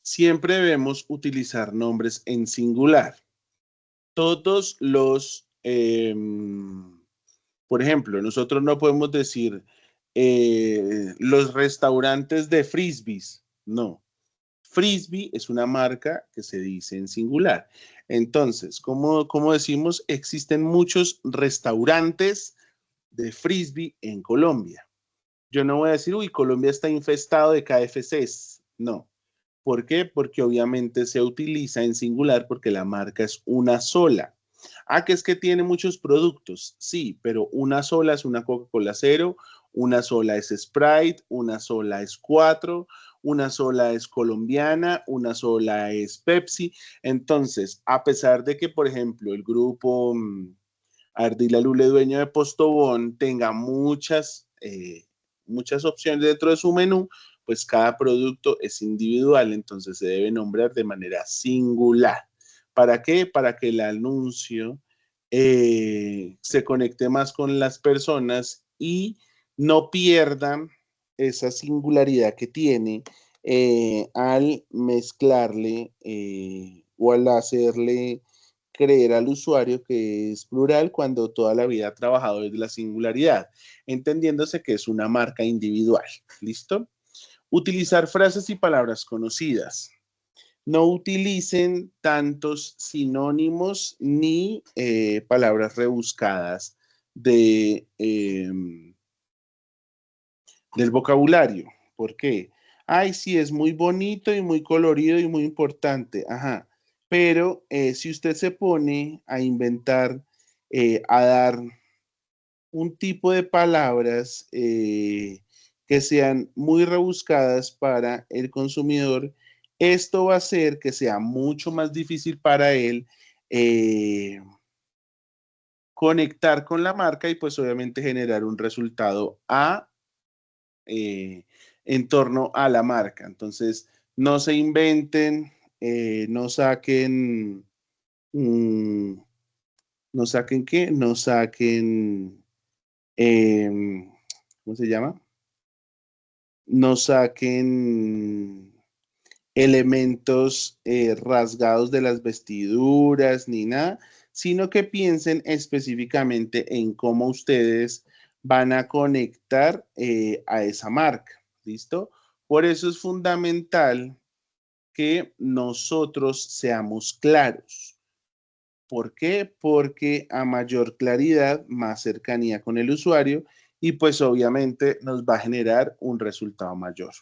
Siempre debemos utilizar nombres en singular. Todos los, por ejemplo, nosotros no podemos decir los restaurantes de Frisbees. No. Frisbee es una marca que se dice en singular. Entonces, como decimos, existen muchos restaurantes de Frisbee en Colombia. Yo no voy a decir, uy, Colombia está infestado de KFCs. No. ¿Por qué? Porque obviamente se utiliza en singular porque la marca es una sola. Ah, que es que tiene muchos productos. Sí, pero una sola es una Coca-Cola Cero, una sola es Sprite, una sola es 4, una sola es colombiana, una sola es Pepsi. Entonces, a pesar de que, por ejemplo, el grupo Ardila Lule, dueño de Postobón, tenga muchas opciones dentro de su menú, pues cada producto es individual, entonces se debe nombrar de manera singular. ¿Para qué? Para que el anuncio se conecte más con las personas y no pierdan esa singularidad que tiene al mezclarle o al hacerle creer al usuario que es plural cuando toda la vida ha trabajado desde la singularidad, entendiéndose que es una marca individual. ¿Listo? Utilizar frases y palabras conocidas. No utilicen tantos sinónimos ni palabras rebuscadas del vocabulario. ¿Por qué? Ay, sí, es muy bonito y muy colorido y muy importante. Ajá. Pero si usted se pone a inventar, a dar un tipo de palabras que sean muy rebuscadas para el consumidor, esto va a hacer que sea mucho más difícil para él conectar con la marca y pues obviamente generar un resultado en torno a la marca. Entonces, no se inventen, no saquen, no saquen qué, no saquen, ¿cómo se llama? No saquen elementos rasgados de las vestiduras ni nada, sino que piensen específicamente en cómo ustedes van a conectar a esa marca. ¿Listo? Por eso es fundamental que nosotros seamos claros. ¿Por qué? Porque a mayor claridad, más cercanía con el usuario y pues obviamente nos va a generar un resultado mayor.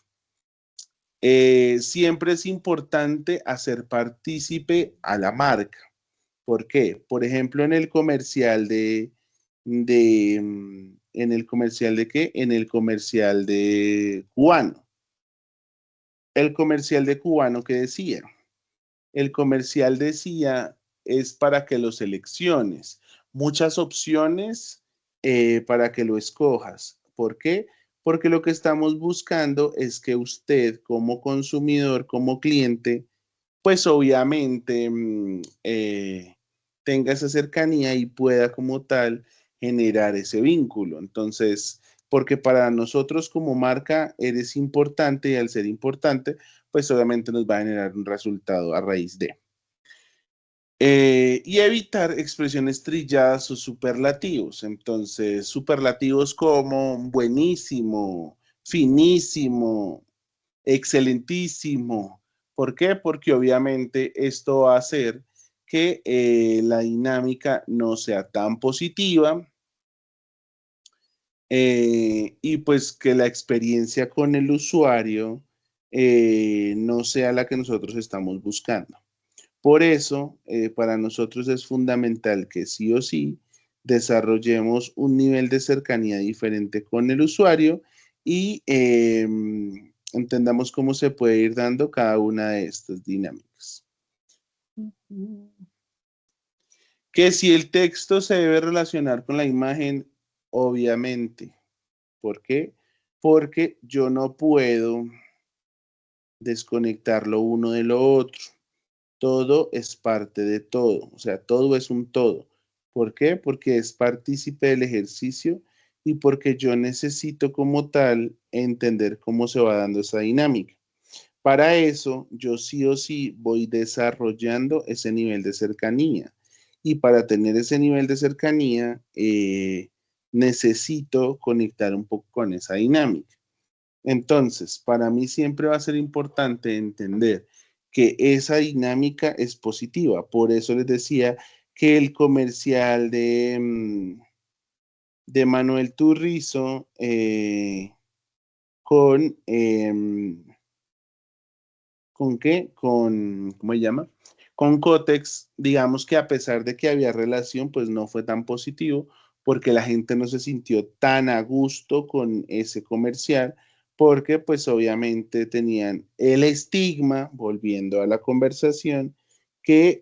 Siempre es importante hacer partícipe a la marca. ¿Por qué? Por ejemplo, en el comercial ¿en el comercial de qué? En el comercial de Cubano. El comercial de Cubano, ¿qué decía? El comercial decía, es para que lo selecciones. Muchas opciones para que lo escojas. ¿Por qué? Porque lo que estamos buscando es que usted como consumidor, como cliente, pues obviamente tenga esa cercanía y pueda como tal generar ese vínculo. Entonces, porque para nosotros como marca eres importante y al ser importante, pues obviamente nos va a generar un resultado a raíz de. Y evitar expresiones trilladas o superlativos. Entonces, superlativos como buenísimo, finísimo, excelentísimo. ¿Por qué? Porque obviamente esto va a hacer que la dinámica no sea tan positiva y pues que la experiencia con el usuario no sea la que nosotros estamos buscando. Por eso, para nosotros es fundamental que sí o sí desarrollemos un nivel de cercanía diferente con el usuario y entendamos cómo se puede ir dando cada una de estas dinámicas. Que si el texto se debe relacionar con la imagen, obviamente. ¿Por qué? Porque yo no puedo desconectar lo uno de lo otro. Todo es parte de todo, o sea, todo es un todo. ¿Por qué? Porque es partícipe del ejercicio y porque yo necesito como tal entender cómo se va dando esa dinámica. Para eso, yo sí o sí voy desarrollando ese nivel de cercanía. Y para tener ese nivel de cercanía, necesito conectar un poco con esa dinámica. Entonces, para mí siempre va a ser importante entender que esa dinámica es positiva. Por eso les decía que el comercial de Manuel Turizo ¿con qué? ¿Cómo se llama? Con Cotex, digamos que a pesar de que había relación, pues no fue tan positivo porque la gente no se sintió tan a gusto con ese comercial porque pues obviamente tenían el estigma, volviendo a la conversación, que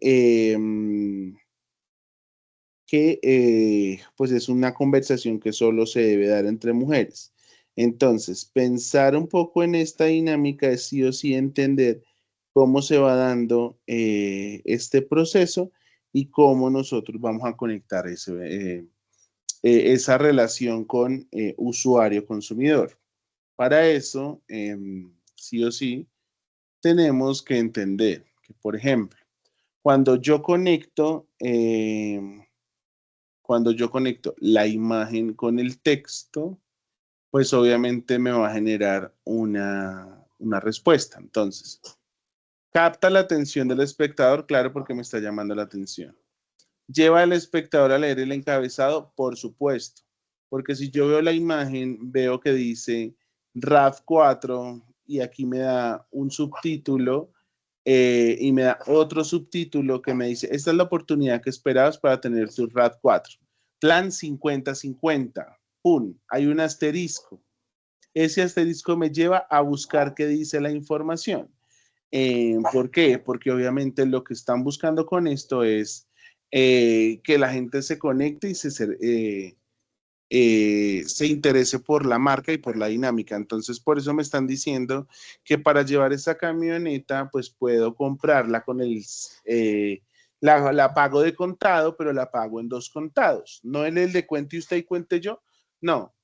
pues es una conversación que solo se debe dar entre mujeres. Entonces, pensar un poco en esta dinámica es sí o sí entender cómo se va dando este proceso y cómo nosotros vamos a conectar esa relación con usuario-consumidor. Para eso, sí o sí, tenemos que entender que, por ejemplo, cuando yo conecto la imagen con el texto, pues obviamente me va a generar una respuesta. Entonces, capta la atención del espectador, claro, porque me está llamando la atención. ¿Lleva al espectador a leer el encabezado? Por supuesto, porque si yo veo la imagen, veo que dice RAV4 y aquí me da un subtítulo y me da otro subtítulo que me dice, esta es la oportunidad que esperabas para tener tu RAV4. Plan 50-50. ¡Pum! Hay un asterisco. Ese asterisco me lleva a buscar qué dice la información. ¿Por qué? Porque obviamente lo que están buscando con esto es que la gente se conecte y se interese por la marca y por la dinámica. Entonces, por eso me están diciendo que para llevar esa camioneta, pues puedo comprarla con la pago de contado, pero la pago en 2 contados. No en el de cuente usted y cuente yo. No,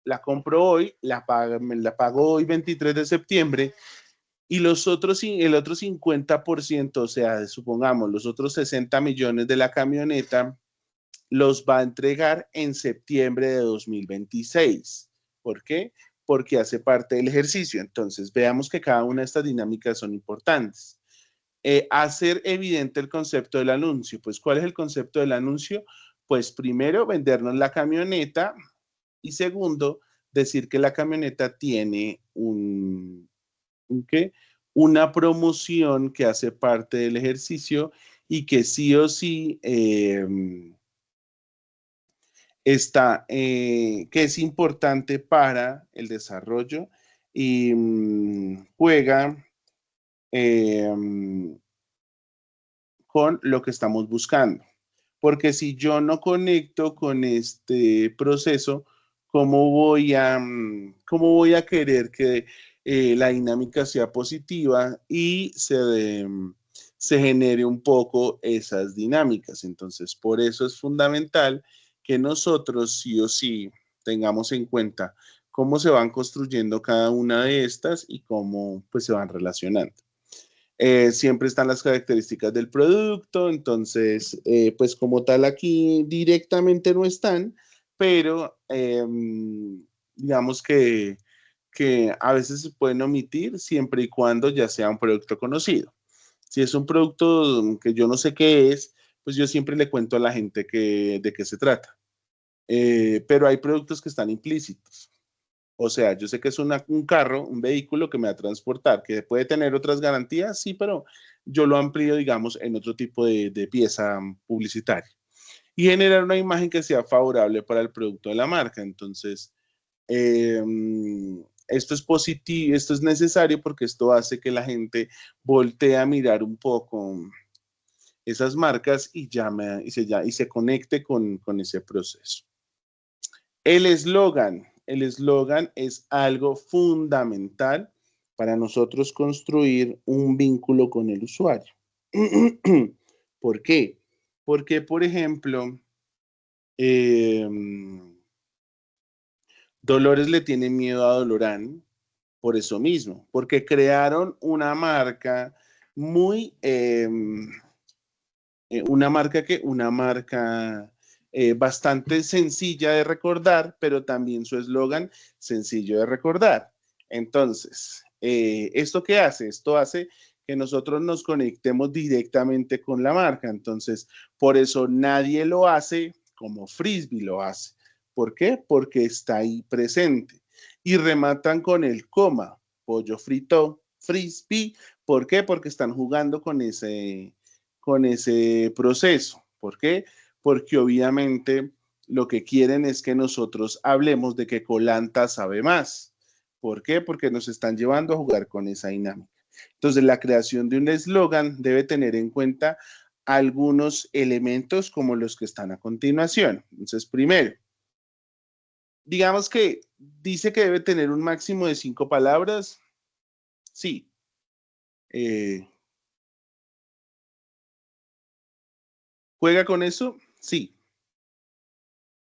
la compro hoy, me la pago hoy 23 de septiembre y el otro 50%, o sea, supongamos los otros 60 millones de la camioneta, los va a entregar en septiembre de 2026. ¿Por qué? Porque hace parte del ejercicio. Entonces, veamos que cada una de estas dinámicas son importantes. Hacer evidente el concepto del anuncio. Pues, ¿cuál es el concepto del anuncio? Pues, primero, vendernos la camioneta y segundo, decir que la camioneta tiene una promoción que hace parte del ejercicio y que sí o sí que es importante para el desarrollo y juega con lo que estamos buscando. Porque si yo no conecto con este proceso, ¿cómo voy a querer que la dinámica sea positiva y se genere un poco esas dinámicas? Entonces, por eso es fundamental que nosotros sí o sí tengamos en cuenta cómo se van construyendo cada una de estas y cómo pues se van relacionando. Siempre están las características del producto, entonces pues como tal aquí directamente no están, pero digamos que a veces se pueden omitir siempre y cuando ya sea un producto conocido. Si es un producto que yo no sé qué es, pues yo siempre le cuento a la gente de qué se trata. pero hay productos que están implícitos. O sea, yo sé que es un carro, un vehículo que me va a transportar, que puede tener otras garantías, sí, pero yo lo amplío, digamos, en otro tipo de pieza publicitaria. Y generar una imagen que sea favorable para el producto de la marca. Entonces, esto es positivo, esto es necesario porque esto hace que la gente voltee a mirar un poco esas marcas y se conecte con ese proceso. El eslogan es algo fundamental para nosotros construir un vínculo con el usuario. ¿Por qué? Porque, por ejemplo, Dolores le tiene miedo a Dolorán por eso mismo, porque crearon una marca muy, bastante sencilla de recordar, pero también su eslogan sencillo de recordar. Entonces, ¿esto qué hace? Esto hace que nosotros nos conectemos directamente con la marca. Entonces, por eso nadie lo hace como Frisbee lo hace. ¿Por qué? Porque está ahí presente. Y rematan con el coma, pollo frito, Frisbee. ¿Por qué? Porque están jugando con ese proceso. ¿Por qué? Porque obviamente lo que quieren es que nosotros hablemos de que Colanta sabe más. ¿Por qué? Porque nos están llevando a jugar con esa dinámica. Entonces, la creación de un eslogan debe tener en cuenta algunos elementos como los que están a continuación. Entonces, primero, digamos que dice que debe tener un máximo de 5 palabras. Sí. ¿Juega con eso? Sí.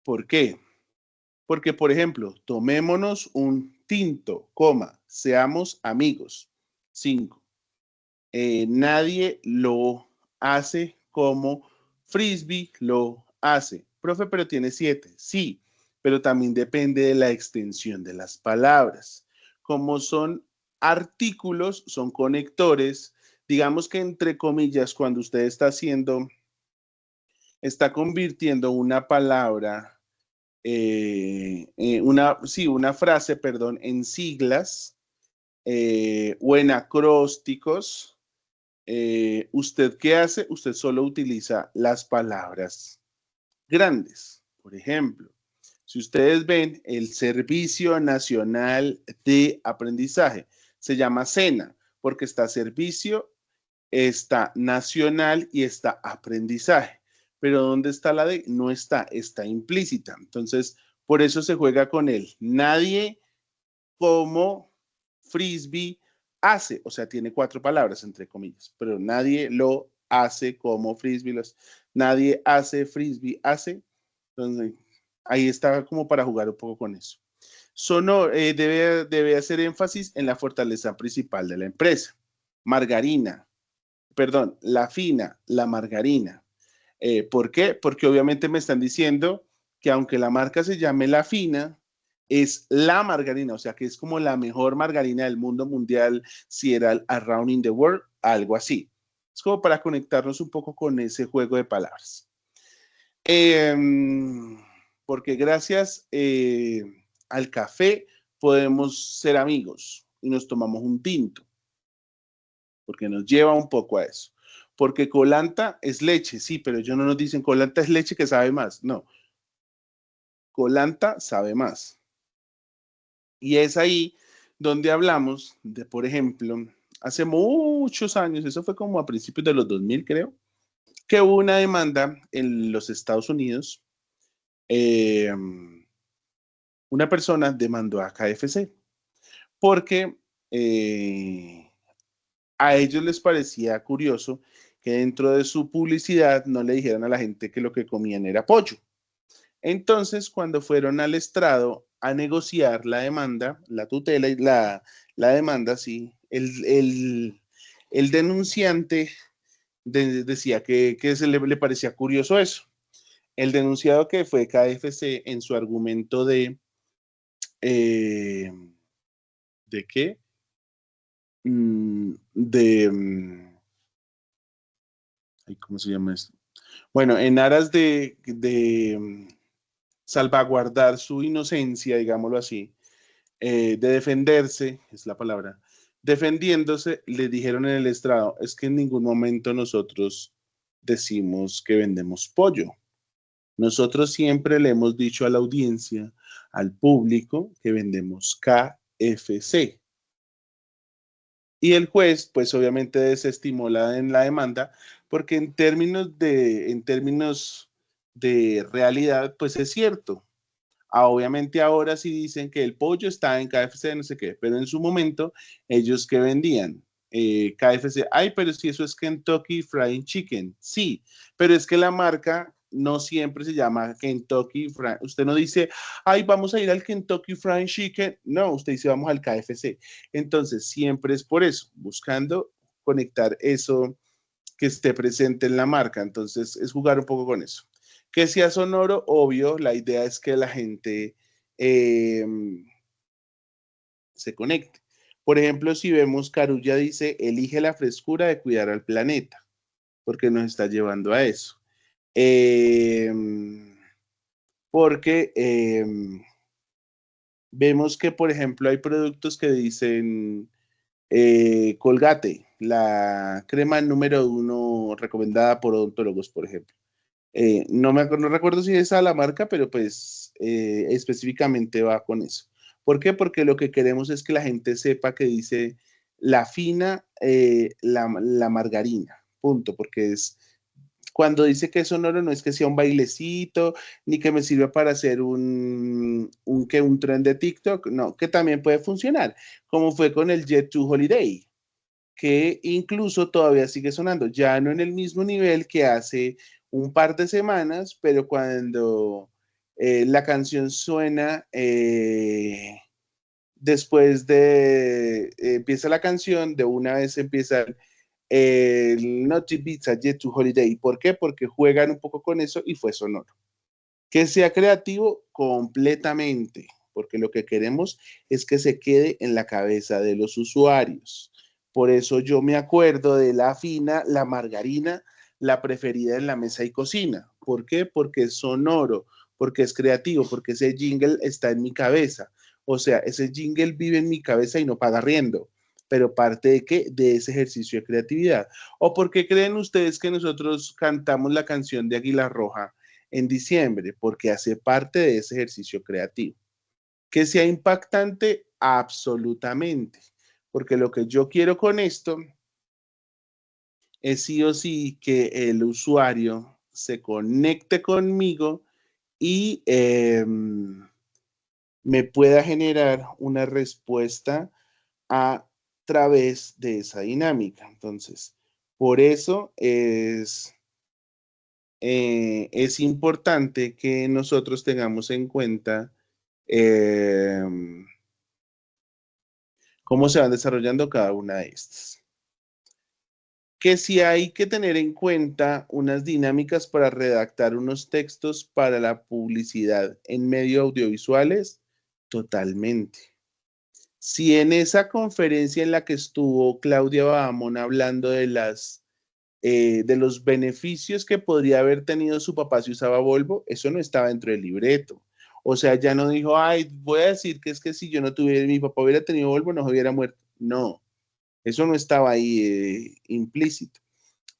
¿Por qué? Porque, por ejemplo, tomémonos un tinto, seamos amigos. 5. Nadie lo hace como Frisbee lo hace. Profe, pero tiene 7. Sí, pero también depende de la extensión de las palabras. Como son artículos, son conectores, digamos que entre comillas, cuando usted está convirtiendo una palabra, una frase, perdón, en siglas o en acrósticos, ¿usted qué hace? Usted solo utiliza las palabras grandes. Por ejemplo, si ustedes ven el Servicio Nacional de Aprendizaje, se llama SENA, porque está servicio, está nacional y está aprendizaje. Pero ¿dónde está la D? No está, está implícita. Entonces, por eso se juega con él. Nadie como Frisbee hace, o sea, tiene 4 palabras entre comillas, pero nadie lo hace como Frisbee. Nadie hace, Frisbee hace. Entonces, ahí está como para jugar un poco con eso. Debe hacer énfasis en la fortaleza principal de la empresa. La fina, la margarina. ¿Por qué? Porque obviamente me están diciendo que aunque la marca se llame La Fina, es la margarina, o sea que es como la mejor margarina del mundo mundial, si era Around in the World, algo así. Es como para conectarnos un poco con ese juego de palabras. Porque gracias al café podemos ser amigos y nos tomamos un tinto, porque nos lleva un poco a eso. Porque Colanta es leche, sí, pero ellos no nos dicen Colanta es leche que sabe más, no. Colanta sabe más. Y es ahí donde hablamos de, por ejemplo, hace muchos años, eso fue como a principios de los 2000, creo, que hubo una demanda en los Estados Unidos. Una persona demandó a KFC porque a ellos les parecía curioso que dentro de su publicidad no le dijeran a la gente que lo que comían era pollo. Entonces, cuando fueron al estrado a negociar la demanda, la tutela y la demanda, sí, el denunciante decía que le parecía curioso eso. El denunciado, que fue KFC, en su argumento ¿de qué? ¿Cómo se llama esto? Bueno, en aras de salvaguardar su inocencia, digámoslo así, de defenderse, es la palabra, defendiéndose, le dijeron en el estrado, es que en ningún momento nosotros decimos que vendemos pollo. Nosotros siempre le hemos dicho a la audiencia, al público, que vendemos KFC. Y el juez, pues obviamente desestimó la demanda, porque en términos de realidad, pues es cierto. Obviamente ahora sí dicen que el pollo está en KFC, no sé qué, pero en su momento, ellos que vendían KFC, ay, pero si eso es Kentucky Fried Chicken, sí, pero es que la marca no siempre se llama Kentucky Fried, usted no dice, ay, vamos a ir al Kentucky Fried Chicken, no, usted dice, vamos al KFC. Entonces, siempre es por eso, buscando conectar eso que esté presente en la marca, entonces es jugar un poco con eso. Que sea sonoro, obvio, la idea es que la gente se conecte. Por ejemplo, si vemos, Carulla dice, elige la frescura de cuidar al planeta, porque nos está llevando a eso. Porque vemos que, por ejemplo, hay productos que dicen Colgate, la crema número 1 recomendada por odontólogos, por ejemplo. No recuerdo si es esa la marca, pero pues específicamente va con eso. ¿Por qué? Porque lo que queremos es que la gente sepa que dice la fina, la margarina, punto, porque es cuando dice que es sonoro no es que sea un bailecito, ni que me sirva para hacer un trend de TikTok, no, que también puede funcionar, como fue con el Jet to Holiday, que incluso todavía sigue sonando, ya no en el mismo nivel que hace un par de semanas, pero cuando la canción suena después de empieza la canción, de una vez empieza el Naughty Beats a Jet to Holiday. ¿Por qué? Porque juegan un poco con eso y fue sonoro. Que sea creativo completamente, porque lo que queremos es que se quede en la cabeza de los usuarios. Por eso yo me acuerdo de la fina, la margarina, la preferida en la mesa y cocina. ¿Por qué? Porque es sonoro, porque es creativo, porque ese jingle está en mi cabeza. O sea, ese jingle vive en mi cabeza y no paga riendo. Pero parte de qué? De ese ejercicio de creatividad. ¿O por qué creen ustedes que nosotros cantamos la canción de Águila Roja en diciembre? Porque hace parte de ese ejercicio creativo. ¿Que sea impactante? Absolutamente. Porque lo que yo quiero con esto es sí o sí que el usuario se conecte conmigo y me pueda generar una respuesta a través de esa dinámica. Entonces, por eso es importante que nosotros tengamos en cuenta cómo se van desarrollando cada una de estas. Que si hay que tener en cuenta unas dinámicas para redactar unos textos para la publicidad en medios audiovisuales, totalmente. Si en esa conferencia en la que estuvo Claudia Bahamón hablando de los beneficios que podría haber tenido su papá si usaba Volvo, eso no estaba dentro del libreto. O sea, ya no dijo, ay, voy a decir que es que si yo no tuviera, mi papá hubiera tenido Volvo, no se hubiera muerto. No, eso no estaba ahí implícito.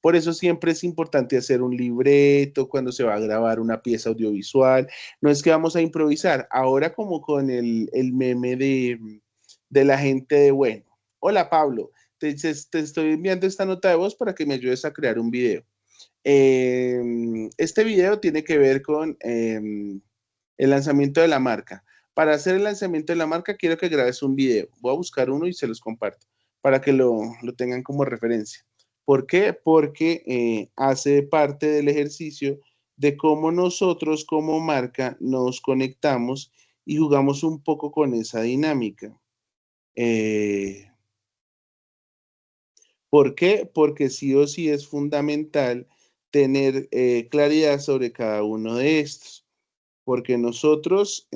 Por eso siempre es importante hacer un libreto cuando se va a grabar una pieza audiovisual. No es que vamos a improvisar. Ahora como con el meme de la gente de, bueno, hola Pablo, te estoy enviando esta nota de voz para que me ayudes a crear un video. Este video tiene que ver con el lanzamiento de la marca. Para hacer el lanzamiento de la marca quiero que grabes un video. Voy a buscar uno y se los comparto para que lo tengan como referencia. ¿Por qué? Porque hace parte del ejercicio de cómo nosotros como marca nos conectamos y jugamos un poco con esa dinámica. ¿Por qué? Porque sí o sí es fundamental tener claridad sobre cada uno de estos. Porque nosotros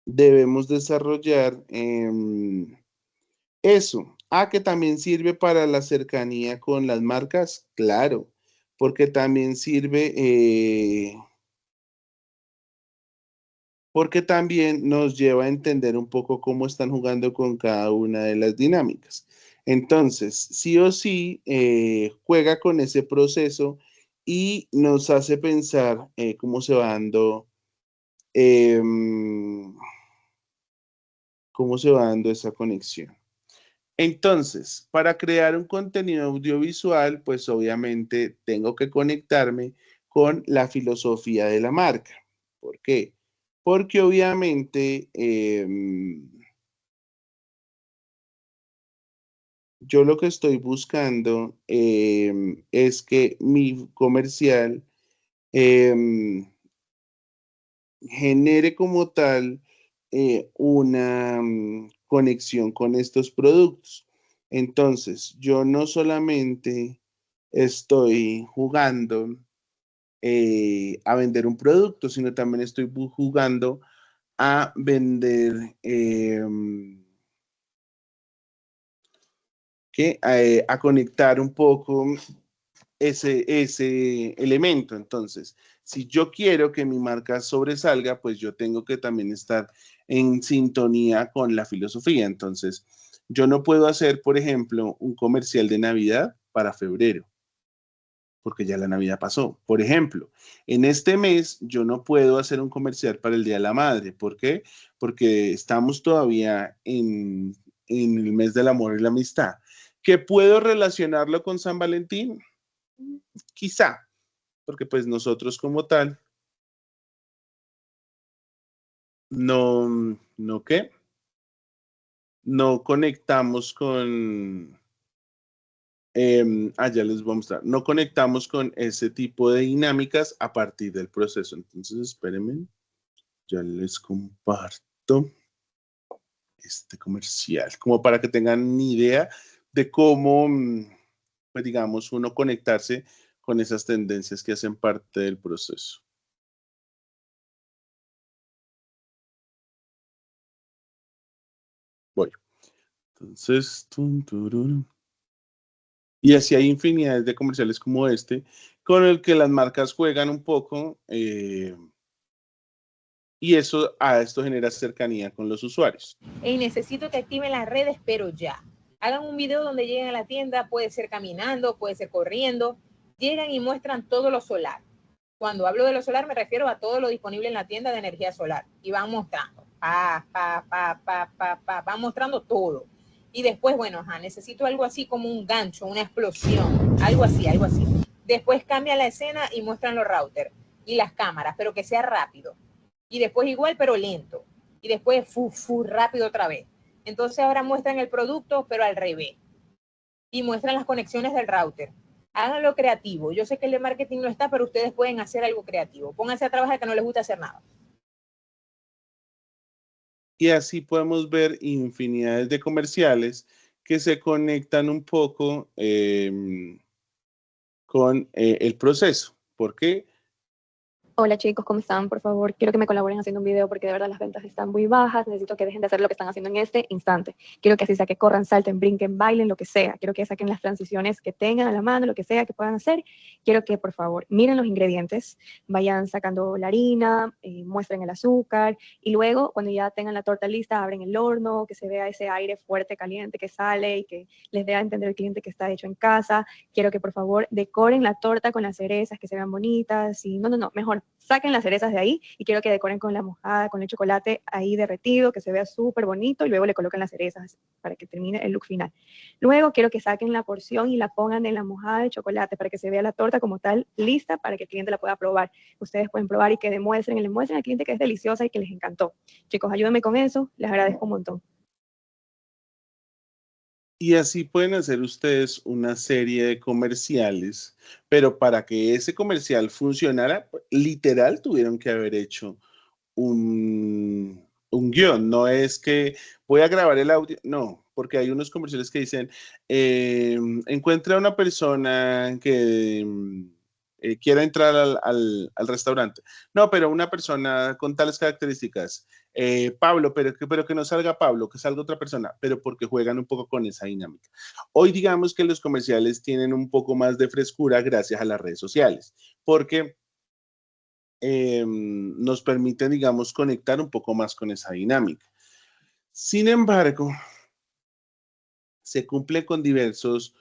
debemos desarrollar eso. Que también sirve para la cercanía con las marcas, claro, porque también sirve porque también nos lleva a entender un poco cómo están jugando con cada una de las dinámicas. Entonces, sí o sí, juega con ese proceso y nos hace pensar cómo se va dando esa conexión. Entonces, para crear un contenido audiovisual, pues obviamente tengo que conectarme con la filosofía de la marca. ¿Por qué? Porque obviamente yo lo que estoy buscando es que mi comercial genere como tal una conexión con estos productos. Entonces, yo no solamente estoy jugando a vender un producto, sino también estoy jugando a vender, a conectar un poco ese elemento. Entonces, si yo quiero que mi marca sobresalga, pues yo tengo que también estar en sintonía con la filosofía. Entonces, yo no puedo hacer, por ejemplo, un comercial de Navidad para febrero, porque ya la Navidad pasó. Por ejemplo, en este mes yo no puedo hacer un comercial para el Día de la Madre. ¿Por qué? Porque estamos todavía en el mes del amor y la amistad. ¿Que puedo relacionarlo con San Valentín? Quizá, porque pues nosotros como tal, no ¿qué? No conectamos con, ya les voy a mostrar, no conectamos con ese tipo de dinámicas a partir del proceso. Entonces, espérenme, ya les comparto este comercial, como para que tengan ni idea de cómo, pues digamos, uno conectarse con esas tendencias que hacen parte del proceso. Voy. Entonces, y así hay infinidades de comerciales como este, con el que las marcas juegan un poco y esto genera cercanía con los usuarios. Hey, necesito que activen las redes, pero ya. Hagan un video donde lleguen a la tienda, puede ser caminando, puede ser corriendo. Llegan y muestran todo lo solar. Cuando hablo de lo solar me refiero a todo lo disponible en la tienda de energía solar. Y van mostrando, van mostrando todo. Y después, bueno, necesito algo así como un gancho, una explosión, algo así. Después cambian la escena y muestran los routers y las cámaras, pero que sea rápido. Y después igual, pero lento. Y después, rápido otra vez. Entonces ahora muestran el producto, pero al revés. Y muestran las conexiones del router. Háganlo creativo. Yo sé que el de marketing no está, pero ustedes pueden hacer algo creativo. Pónganse a trabajar que no les gusta hacer nada. Y así podemos ver infinidades de comerciales que se conectan un poco con el proceso. ¿Por qué? Hola chicos, ¿cómo están? Por favor, quiero que me colaboren haciendo un video porque de verdad las ventas están muy bajas. Necesito que dejen de hacer lo que están haciendo en este instante. Quiero que así sea que corran, salten, brinquen, bailen, lo que sea. Quiero que saquen las transiciones que tengan a la mano, lo que sea que puedan hacer. Quiero que, por favor, miren los ingredientes, vayan sacando la harina, muestren el azúcar y luego, cuando ya tengan la torta lista, abren el horno, que se vea ese aire fuerte, caliente que sale y que les dé a entender al cliente que está hecho en casa. Quiero que, por favor, decoren la torta con las cerezas, que se vean bonitas y mejor. Saquen las cerezas de ahí y quiero que decoren con la mojada, con el chocolate ahí derretido, que se vea súper bonito y luego le coloquen las cerezas para que termine el look final. Luego quiero que saquen la porción y la pongan en la mojada de chocolate para que se vea la torta como tal lista para que el cliente la pueda probar. Ustedes pueden probar y que le muestren al cliente que es deliciosa y que les encantó. Chicos, ayúdenme con eso, les agradezco un montón. Y así pueden hacer ustedes una serie de comerciales, pero para que ese comercial funcionara, literal tuvieron que haber hecho un guión. No es que voy a grabar el audio, no, porque hay unos comerciales que dicen, encuentra a una persona que quiera entrar al restaurante. No, pero una persona con tales características. Pablo, pero que no salga Pablo, que salga otra persona, pero porque juegan un poco con esa dinámica. Hoy digamos que los comerciales tienen un poco más de frescura gracias a las redes sociales, porque nos permiten, digamos, conectar un poco más con esa dinámica. Sin embargo, se cumple con diversos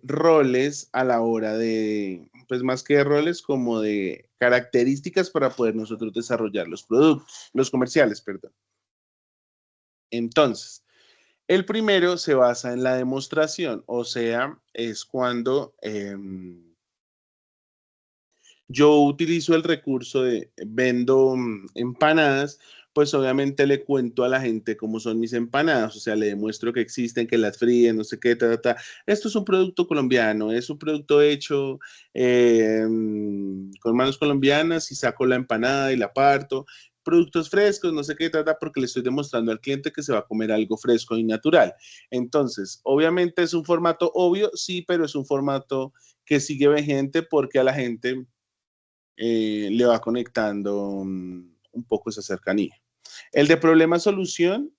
roles a la hora de, pues más que de roles, como de características para poder nosotros desarrollar los productos, los comerciales, perdón. Entonces, el primero se basa en la demostración, o sea, es cuando yo utilizo el recurso de vendo empanadas, pues obviamente le cuento a la gente cómo son mis empanadas, o sea, le demuestro que existen, que las fríen, no sé qué, Esto es un producto colombiano, es un producto hecho con manos colombianas y saco la empanada y la parto. Productos frescos, no sé qué, porque le estoy demostrando al cliente que se va a comer algo fresco y natural. Entonces, obviamente es un formato obvio, sí, pero es un formato que sigue vigente porque a la gente le va conectando un poco esa cercanía. El de problema-solución,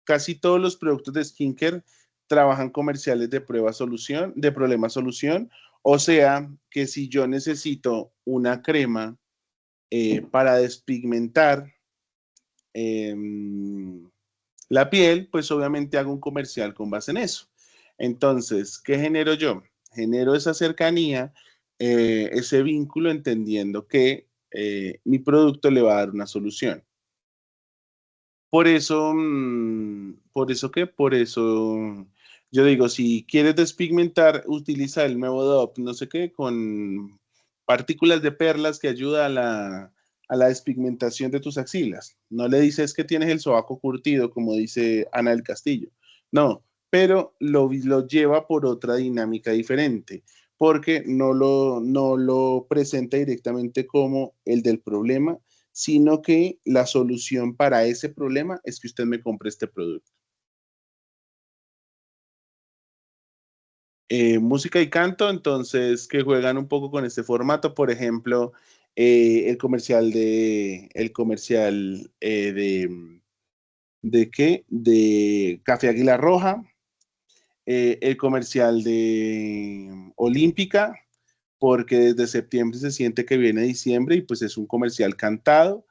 casi todos los productos de skincare trabajan comerciales de prueba-solución, de problema-solución, o sea, que si yo necesito una crema para despigmentar la piel, pues obviamente hago un comercial con base en eso. Entonces, ¿qué genero yo? Genero esa cercanía, ese vínculo, entendiendo que mi producto le va a dar una solución. Por eso, yo digo, si quieres despigmentar, utiliza el nuevo DOP, no sé qué, con partículas de perlas que ayuda a la despigmentación de tus axilas. No le dices que tienes el sobaco curtido, como dice Ana del Castillo. No, pero lo lleva por otra dinámica diferente, porque no lo presenta directamente como el del problema, sino que la solución para ese problema es que usted me compre este producto. Música y canto, entonces, que juegan un poco con este formato, por ejemplo, el comercial de ¿qué? De Café Águila Roja, el comercial de Olímpica, porque desde septiembre se siente que viene diciembre y pues es un comercial cantado.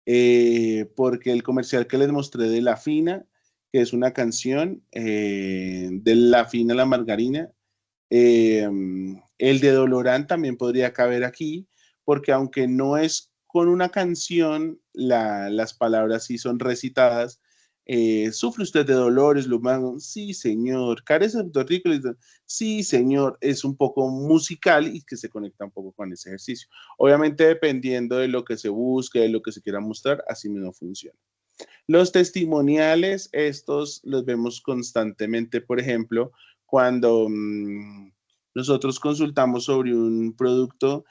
Porque el comercial que les mostré de La Fina, que es una canción de La Fina la Margarina, el de Dolorán también podría caber aquí, porque aunque no es con una canción, las palabras sí son recitadas. ¿Sufre usted de dolores, lumbago? Sí, señor. ¿Carece de tortícolis? Sí, señor. Es un poco musical y que se conecta un poco con ese ejercicio. Obviamente, dependiendo de lo que se busque, de lo que se quiera mostrar, así mismo funciona. Los testimoniales, estos los vemos constantemente, por ejemplo, cuando nosotros consultamos sobre un producto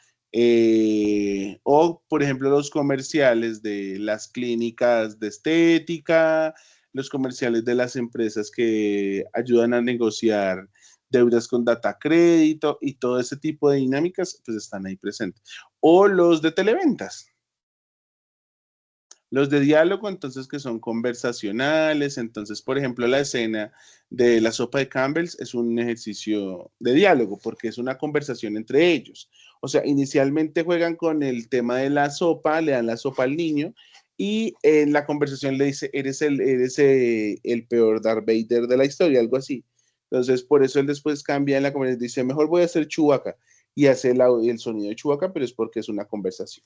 o, por ejemplo, los comerciales de las clínicas de estética, los comerciales de las empresas que ayudan a negociar deudas con data crédito y todo ese tipo de dinámicas, pues están ahí presentes. O los de televentas. Los de diálogo, entonces, que son conversacionales. Entonces, por ejemplo, la escena de la sopa de Campbell's es un ejercicio de diálogo porque es una conversación entre ellos. O sea, inicialmente juegan con el tema de la sopa, le dan la sopa al niño y en la conversación le dice, eres el peor Darth Vader de la historia, algo así. Entonces, por eso él después cambia en la conversación, dice, mejor voy a hacer Chewbacca y hace el sonido de Chewbacca, pero es porque es una conversación.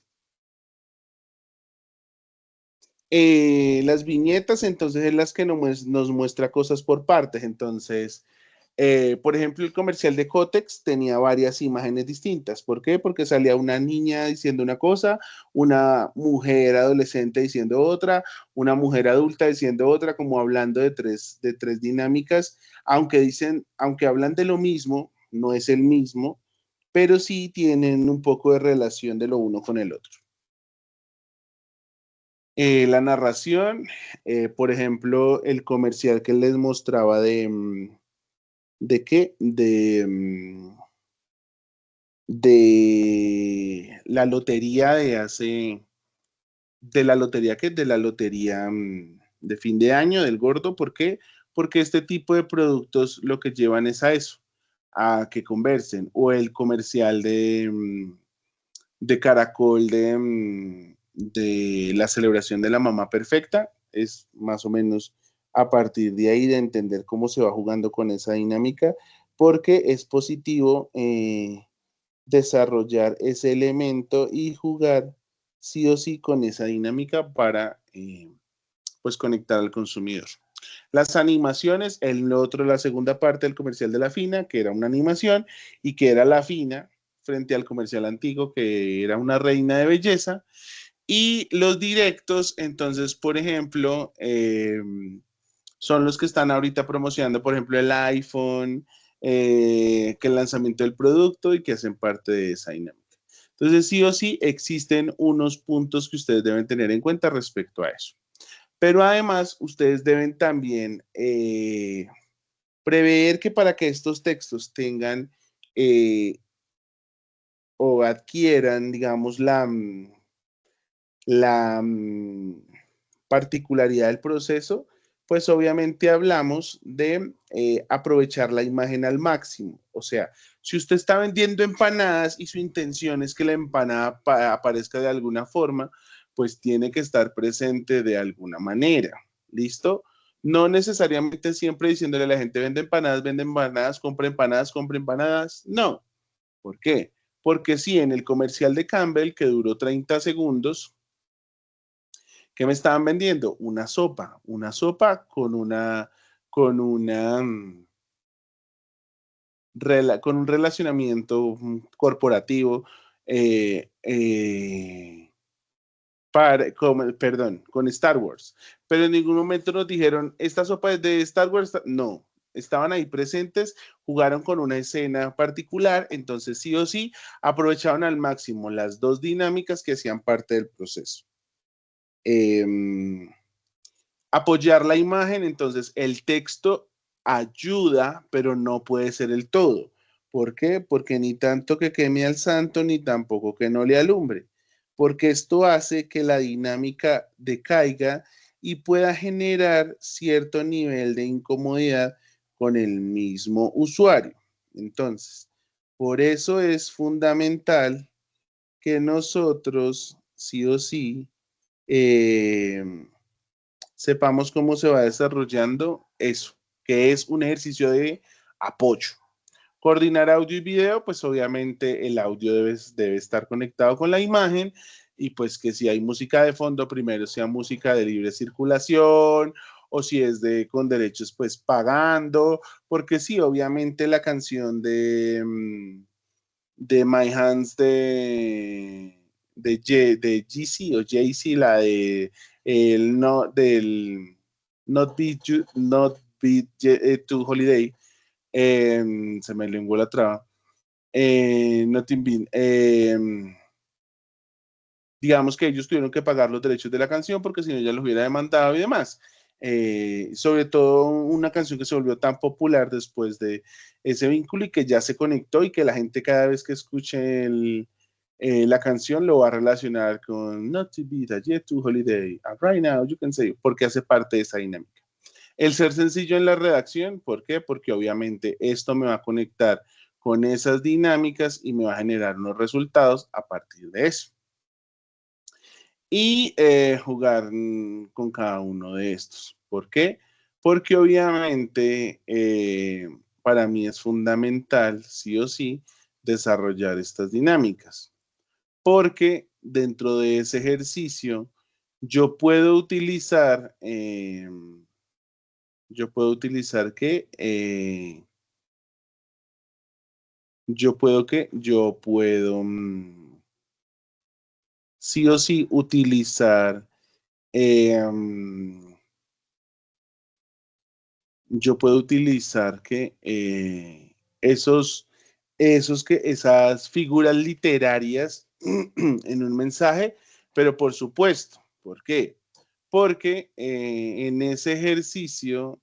Las viñetas, entonces, es las que nos muestra cosas por partes. Entonces, por ejemplo, el comercial de Cotex tenía varias imágenes distintas. ¿Por qué? Porque salía una niña diciendo una cosa, una mujer adolescente diciendo otra, una mujer adulta diciendo otra, como hablando de tres dinámicas, aunque hablan de lo mismo, no es el mismo, pero sí tienen un poco de relación de lo uno con el otro. La narración, por ejemplo, el comercial que les mostraba ¿de qué? De la lotería de la lotería de fin de año, del gordo. ¿Por qué? Porque este tipo de productos lo que llevan es a eso, a que conversen. O el comercial de de Caracol de la celebración de la mamá perfecta. Es más o menos a partir de ahí de entender cómo se va jugando con esa dinámica, porque es positivo desarrollar ese elemento y jugar sí o sí con esa dinámica para pues conectar al consumidor. Las animaciones, la segunda parte del comercial de La Fina, que era una animación y que era La Fina frente al comercial antiguo, que era una reina de belleza. Y los directos, entonces, por ejemplo, son los que están ahorita promocionando, por ejemplo, el iPhone, que el lanzamiento del producto y que hacen parte de esa dinámica. Entonces, sí o sí, existen unos puntos que ustedes deben tener en cuenta respecto a eso. Pero además, ustedes deben también prever que para que estos textos tengan o adquieran, digamos, la particularidad del proceso, pues obviamente hablamos de aprovechar la imagen al máximo. O sea, si usted está vendiendo empanadas y su intención es que la empanada aparezca de alguna forma, pues tiene que estar presente de alguna manera. ¿Listo? No necesariamente siempre diciéndole a la gente vende empanadas, compra empanadas. No. ¿Por qué? Porque sí, en el comercial de Campbell, que duró 30 segundos, ¿qué me estaban vendiendo? Una sopa con con un relacionamiento corporativo, con Star Wars. Pero en ningún momento nos dijeron, ¿esta sopa es de Star Wars? No, estaban ahí presentes, jugaron con una escena particular, entonces sí o sí aprovecharon al máximo las dos dinámicas que hacían parte del proceso. Apoyar la imagen, entonces el texto ayuda, pero no puede ser el todo. ¿Por qué? Porque ni tanto que queme al santo, ni tampoco que no le alumbre. Porque esto hace que la dinámica decaiga y pueda generar cierto nivel de incomodidad con el mismo usuario. Entonces, por eso es fundamental que nosotros, sí o sí, sepamos cómo se va desarrollando eso, que es un ejercicio de apoyo. Coordinar audio y video, pues obviamente el audio debe estar conectado con la imagen y pues que si hay música de fondo, primero sea música de libre circulación o si es con derechos, pues pagando, porque sí, obviamente la canción de My Hands de GC o JC, la de del Not Be to Holiday, se me lenguó la traba, Nothing Been, digamos que ellos tuvieron que pagar los derechos de la canción porque si no ya los hubiera demandado y demás. Sobre todo una canción que se volvió tan popular después de ese vínculo y que ya se conectó y que la gente cada vez que escuche la canción lo va a relacionar con Not to be that yet to holiday, right now you can say, porque hace parte de esa dinámica. El ser sencillo en la redacción, ¿por qué? Porque obviamente esto me va a conectar con esas dinámicas y me va a generar unos resultados a partir de eso. Y jugar con cada uno de estos. ¿Por qué? Porque obviamente para mí es fundamental, sí o sí, desarrollar estas dinámicas. Porque dentro de ese ejercicio yo puedo utilizar, sí o sí utilizar, esas figuras literarias en un mensaje, pero por supuesto, ¿por qué? Porque en ese ejercicio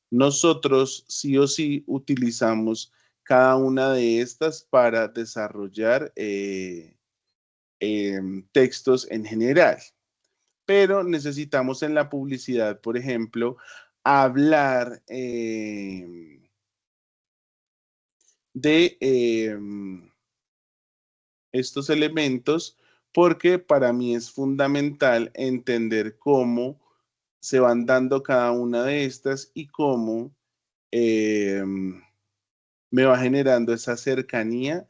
nosotros sí o sí utilizamos cada una de estas para desarrollar textos en general. Pero necesitamos en la publicidad, por ejemplo, hablar de estos elementos porque para mí es fundamental entender cómo se van dando cada una de estas y cómo me va generando esa cercanía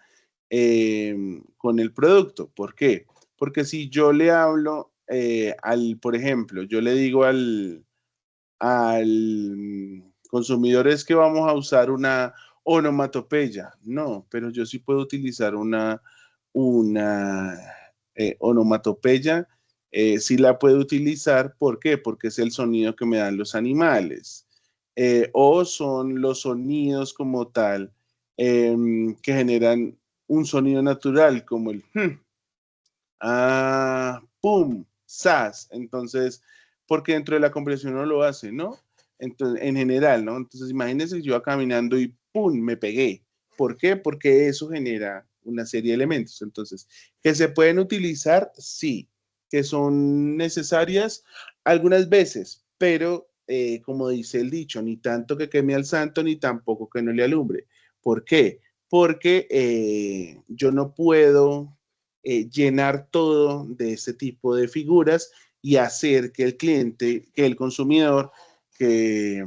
con el producto. ¿Por qué? Porque si yo le hablo por ejemplo, yo le digo al consumidor es que vamos a usar una onomatopeya. No, pero yo sí puedo utilizar una onomatopeya. Sí la puedo utilizar. ¿Por qué? Porque es el sonido que me dan los animales. O son los sonidos como tal que generan un sonido natural como el pum, sas. Entonces, porque dentro de la conversación uno lo hace, ¿no? Entonces, en general, ¿no? Entonces, imagínense que yo iba caminando y ¡pum! Me pegué. ¿Por qué? Porque eso genera una serie de elementos. Entonces, ¿que se pueden utilizar? Sí. ¿Que son necesarias? Algunas veces, pero como dice el dicho, ni tanto que queme al santo, ni tampoco que no le alumbre. ¿Por qué? Porque yo no puedo llenar todo de ese tipo de figuras y hacer que el cliente, que el consumidor, que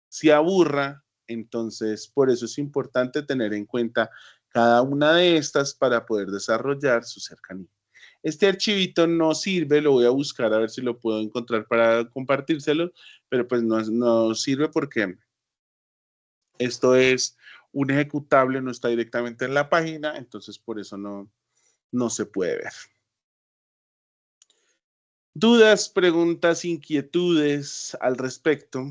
se aburra. Entonces, por eso es importante tener en cuenta cada una de estas para poder desarrollar su cercanía. Este archivito no sirve, lo voy a buscar a ver si lo puedo encontrar para compartírselo, pero pues no sirve porque esto es un ejecutable, no está directamente en la página, entonces por eso no se puede ver. ¿Dudas, preguntas, inquietudes al respecto?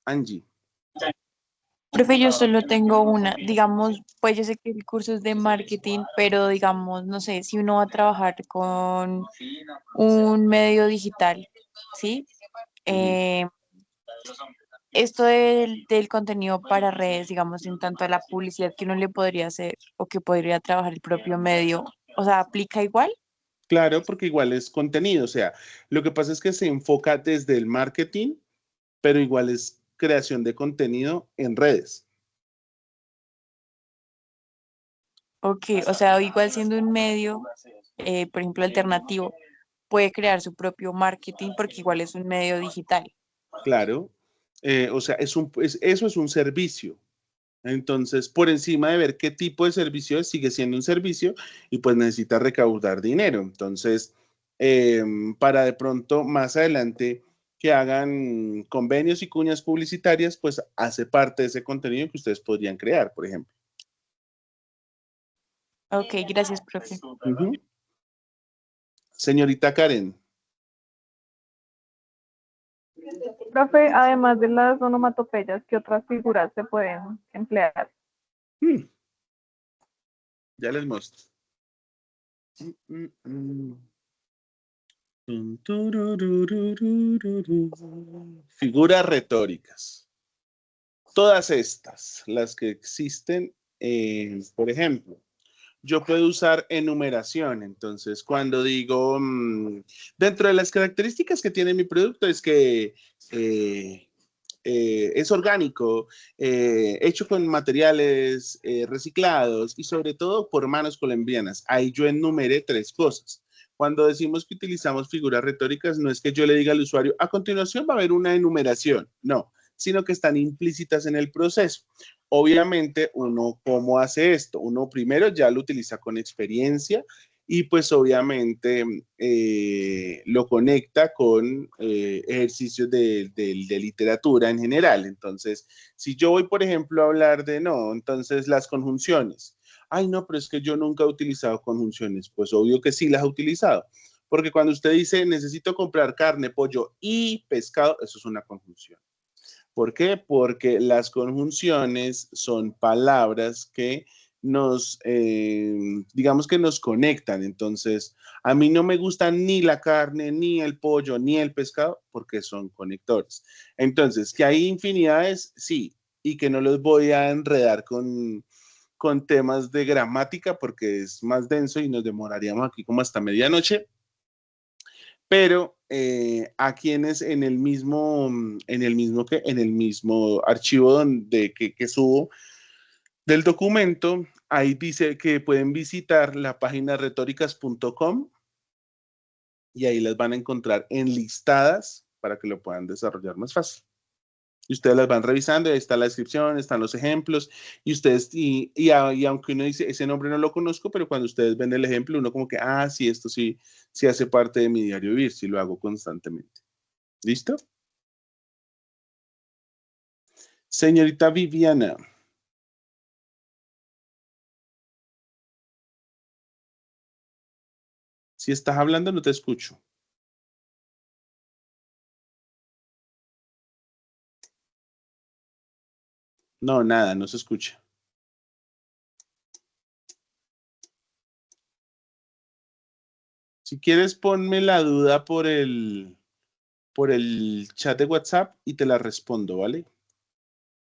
Angie. Profe, yo solo tengo una, digamos, pues yo sé que el curso es de marketing, pero digamos, no sé, si uno va a trabajar con un medio digital, ¿sí? Esto del contenido para redes, digamos, en tanto a la publicidad que uno le podría hacer o que podría trabajar el propio medio, o sea, ¿aplica igual? Claro, porque igual es contenido, o sea, lo que pasa es que se enfoca desde el marketing, pero igual es creación de contenido en redes. Ok, o sea, igual siendo un medio, por ejemplo, alternativo, puede crear su propio marketing porque igual es un medio digital. Claro, o sea, eso es un servicio. Entonces, por encima de ver qué tipo de servicio es, sigue siendo un servicio y pues necesita recaudar dinero. Entonces, para de pronto más adelante que hagan convenios y cuñas publicitarias, pues hace parte de ese contenido que ustedes podrían crear, por ejemplo. Ok, gracias, profe. Señorita Karen. Profe, además de las onomatopeyas, ¿qué otras figuras se pueden emplear? Ya les muestro. Figuras retóricas. Todas estas, las que existen, por ejemplo, yo puedo usar enumeración. Entonces, cuando digo, dentro de las características que tiene mi producto es que es orgánico, hecho con materiales reciclados y sobre todo por manos colombianas. Ahí yo enumeré 3 cosas. Cuando decimos que utilizamos figuras retóricas, no es que yo le diga al usuario, a continuación va a haber una enumeración, no, sino que están implícitas en el proceso. Obviamente, uno, ¿cómo hace esto? Uno primero ya lo utiliza con experiencia y pues obviamente lo conecta con ejercicios de literatura en general. Entonces, si yo voy, por ejemplo, a hablar de, entonces las conjunciones. Ay, no, pero es que yo nunca he utilizado conjunciones. Pues obvio que sí las he utilizado. Porque cuando usted dice, necesito comprar carne, pollo y pescado, eso es una conjunción. ¿Por qué? Porque las conjunciones son palabras que digamos que nos conectan. Entonces, a mí no me gusta ni la carne, ni el pollo, ni el pescado, porque son conectores. Entonces, que hay infinidades, sí, y que no los voy a enredar con temas de gramática, porque es más denso y nos demoraríamos aquí como hasta medianoche. pero aquí en el mismo archivo que subo del documento, ahí dice que pueden visitar la página retóricas.com y ahí las van a encontrar enlistadas para que lo puedan desarrollar más fácil. Y ustedes las van revisando, ahí está la descripción, están los ejemplos, y ustedes, y aunque uno dice, ese nombre no lo conozco, pero cuando ustedes ven el ejemplo, uno como que, sí, esto sí hace parte de mi diario vivir, sí lo hago constantemente. ¿Listo? Señorita Viviana. Si estás hablando, no te escucho. No, nada, no se escucha. Si quieres, ponme la duda por el chat de WhatsApp y te la respondo, ¿vale?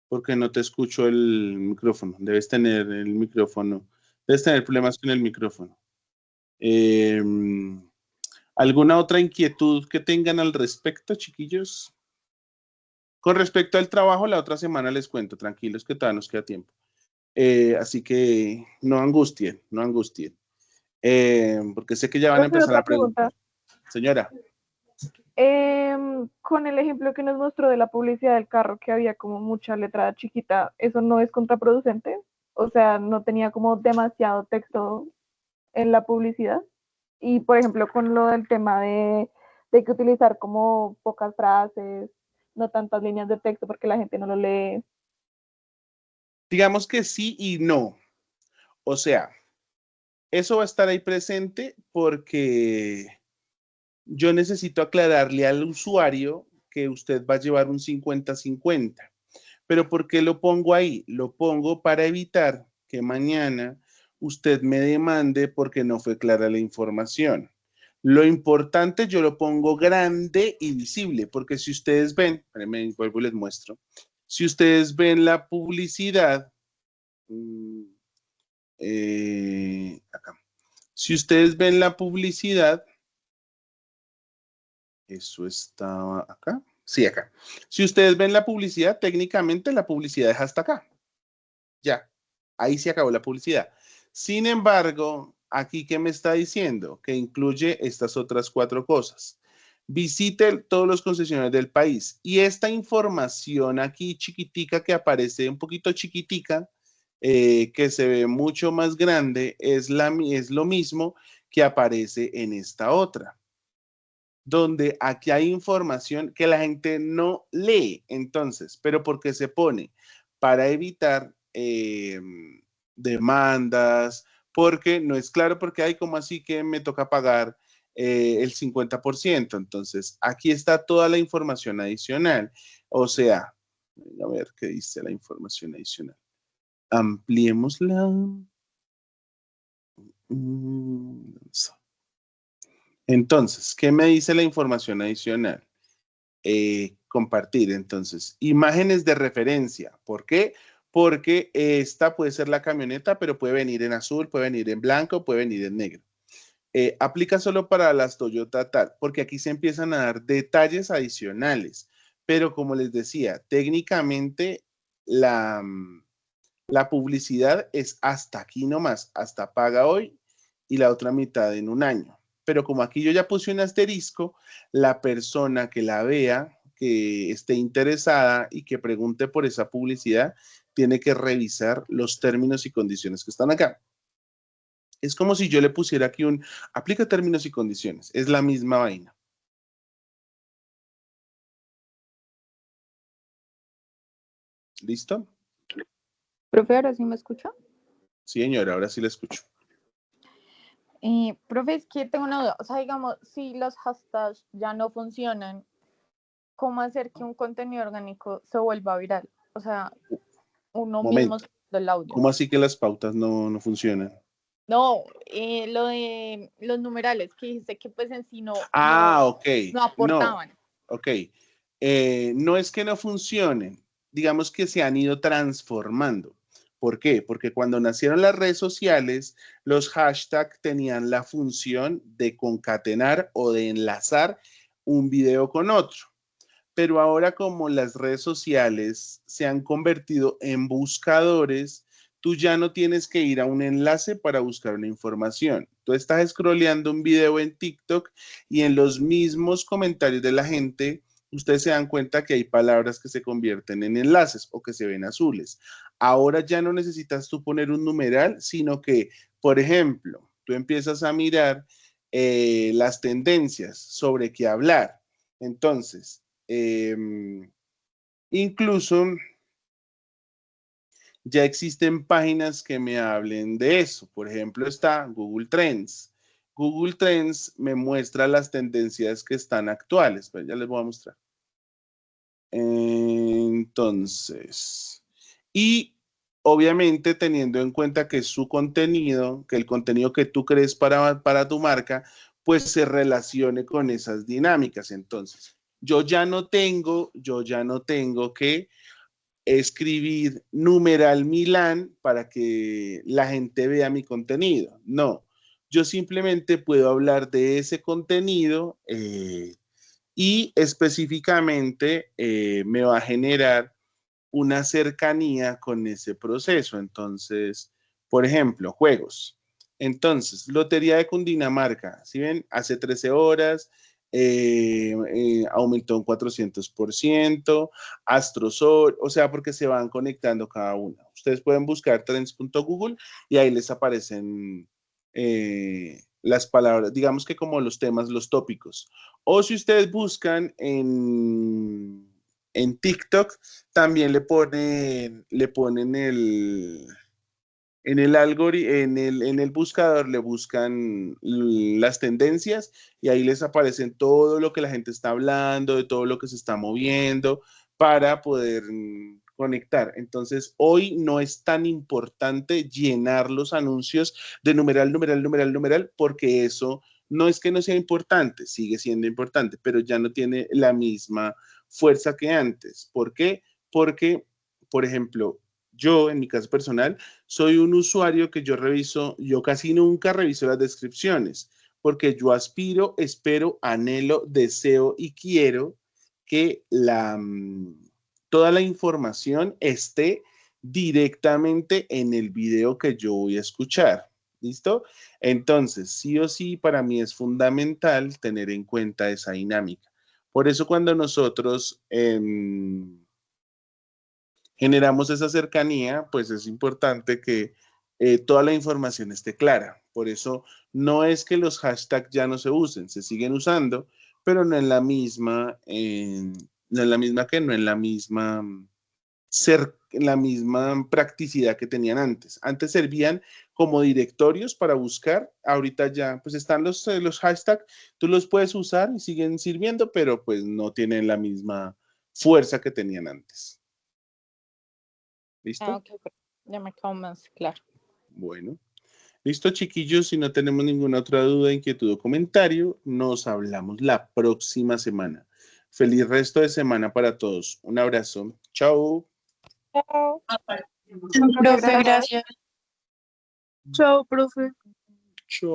Porque no te escucho el micrófono. Debes tener problemas con el micrófono. ¿Alguna otra inquietud que tengan al respecto, chiquillos? Con respecto al trabajo, la otra semana les cuento, tranquilos que todavía nos queda tiempo. Así que no angustien, no angustien. Porque sé que ya van a empezar a preguntar. Señora. Con el ejemplo que nos mostró de la publicidad del carro, que había como mucha letra chiquita, ¿eso no es contraproducente? O sea, no tenía como demasiado texto en la publicidad. Y, por ejemplo, con lo del tema de que utilizar como pocas frases, no tantas líneas de texto porque la gente no lo lee. Digamos que sí y no. O sea, eso va a estar ahí presente porque yo necesito aclararle al usuario que usted va a llevar un 50-50. ¿Pero por qué lo pongo ahí? Lo pongo para evitar que mañana usted me demande porque no fue clara la información. Lo importante yo lo pongo grande y visible, porque si ustedes ven, espérenme, vuelvo y les muestro. Si ustedes ven la publicidad, acá. Si ustedes ven la publicidad, eso estaba acá. Sí, acá. Si ustedes ven la publicidad, técnicamente la publicidad es hasta acá. Ya, ahí se acabó la publicidad. Sin embargo, aquí, ¿qué me está diciendo? Que incluye estas otras 4 cosas. Visite todos los concesionarios del país. Y esta información aquí chiquitica que aparece, un poquito chiquitica, que se ve mucho más grande, es lo mismo que aparece en esta otra. Donde aquí hay información que la gente no lee. Entonces, ¿pero por qué se pone? Para evitar demandas, porque no es claro, porque hay como así que me toca pagar el 50%. Entonces, aquí está toda la información adicional. O sea, a ver qué dice la información adicional. Ampliémosla. Entonces, ¿qué me dice la información adicional? Compartir, entonces, imágenes de referencia. ¿Por qué? Porque esta puede ser la camioneta, pero puede venir en azul, puede venir en blanco, puede venir en negro. Aplica solo para las Toyota tal, porque aquí se empiezan a dar detalles adicionales. Pero como les decía, técnicamente la publicidad es hasta aquí nomás, hasta paga hoy y la otra mitad en un año. Pero como aquí yo ya puse un asterisco, la persona que la vea, que esté interesada y que pregunte por esa publicidad, tiene que revisar los términos y condiciones que están acá. Es como si yo le pusiera aquí aplica términos y condiciones. Es la misma vaina. ¿Listo? Profe, ¿ahora sí me escucha? Sí, señora, ahora sí la escucho. Profe, es que tengo una duda. O sea, digamos, si los hashtags ya no funcionan, ¿cómo hacer que un contenido orgánico se vuelva viral? O sea, uno mismo del audio. ¿Cómo así que las pautas no funcionan? No, lo de los numerales que dijiste que pues en sí no aportaban. Ok. No es que no funcionen, digamos que se han ido transformando. ¿Por qué? Porque cuando nacieron las redes sociales, los hashtags tenían la función de concatenar o de enlazar un video con otro. Pero ahora como las redes sociales se han convertido en buscadores, tú ya no tienes que ir a un enlace para buscar una información. Tú estás scrolleando un video en TikTok y en los mismos comentarios de la gente, ustedes se dan cuenta que hay palabras que se convierten en enlaces o que se ven azules. Ahora ya no necesitas tú poner un numeral, sino que, por ejemplo, tú empiezas a mirar las tendencias sobre qué hablar. Entonces, incluso ya existen páginas que me hablen de eso. Por ejemplo, está Google Trends. Google Trends me muestra las tendencias que están actuales. Pero ya les voy a mostrar. Entonces, y obviamente teniendo en cuenta que su contenido, que el contenido que tú crees para tu marca, pues se relacione con esas dinámicas. Entonces, yo ya no tengo que escribir numeral Milán para que la gente vea mi contenido. No, yo simplemente puedo hablar de ese contenido y específicamente me va a generar una cercanía con ese proceso. Entonces, por ejemplo, juegos. Entonces, Lotería de Cundinamarca, ¿sí ven? Hace 13 horas, aumentó un 400%, Astrosol, o sea, porque se van conectando cada una. Ustedes pueden buscar trends.google y ahí les aparecen las palabras, digamos que como los temas, los tópicos. O si ustedes buscan en TikTok, también le ponen en el buscador, le buscan las tendencias y ahí les aparecen todo lo que la gente está hablando, de todo lo que se está moviendo para poder conectar. Entonces, hoy no es tan importante llenar los anuncios de numeral, numeral, numeral, numeral, porque eso no es que no sea importante, sigue siendo importante, pero ya no tiene la misma fuerza que antes. ¿Por qué? Porque, por ejemplo, yo en mi caso personal soy un usuario que yo casi nunca reviso las descripciones, porque yo aspiro, espero, anhelo, deseo y quiero que toda la información esté directamente en el video que yo voy a escuchar. ¿Listo? Entonces, sí o sí, para mí es fundamental tener en cuenta esa dinámica. Por eso cuando nosotros generamos esa cercanía, pues es importante que toda la información esté clara. Por eso no es que los hashtags ya no se usen, se siguen usando, pero no en la misma, la misma practicidad que tenían antes. Antes servían como directorios para buscar, ahorita ya pues están los hashtags, tú los puedes usar y siguen sirviendo, pero pues no tienen la misma fuerza que tenían antes. ¿Listo? Ok, ya me quedó más claro. Bueno. Listo, chiquillos, si no tenemos ninguna otra duda, inquietud o comentario, nos hablamos la próxima semana. Feliz resto de semana para todos. Un abrazo. Chao. Chao. Profe, gracias. Chao, profe.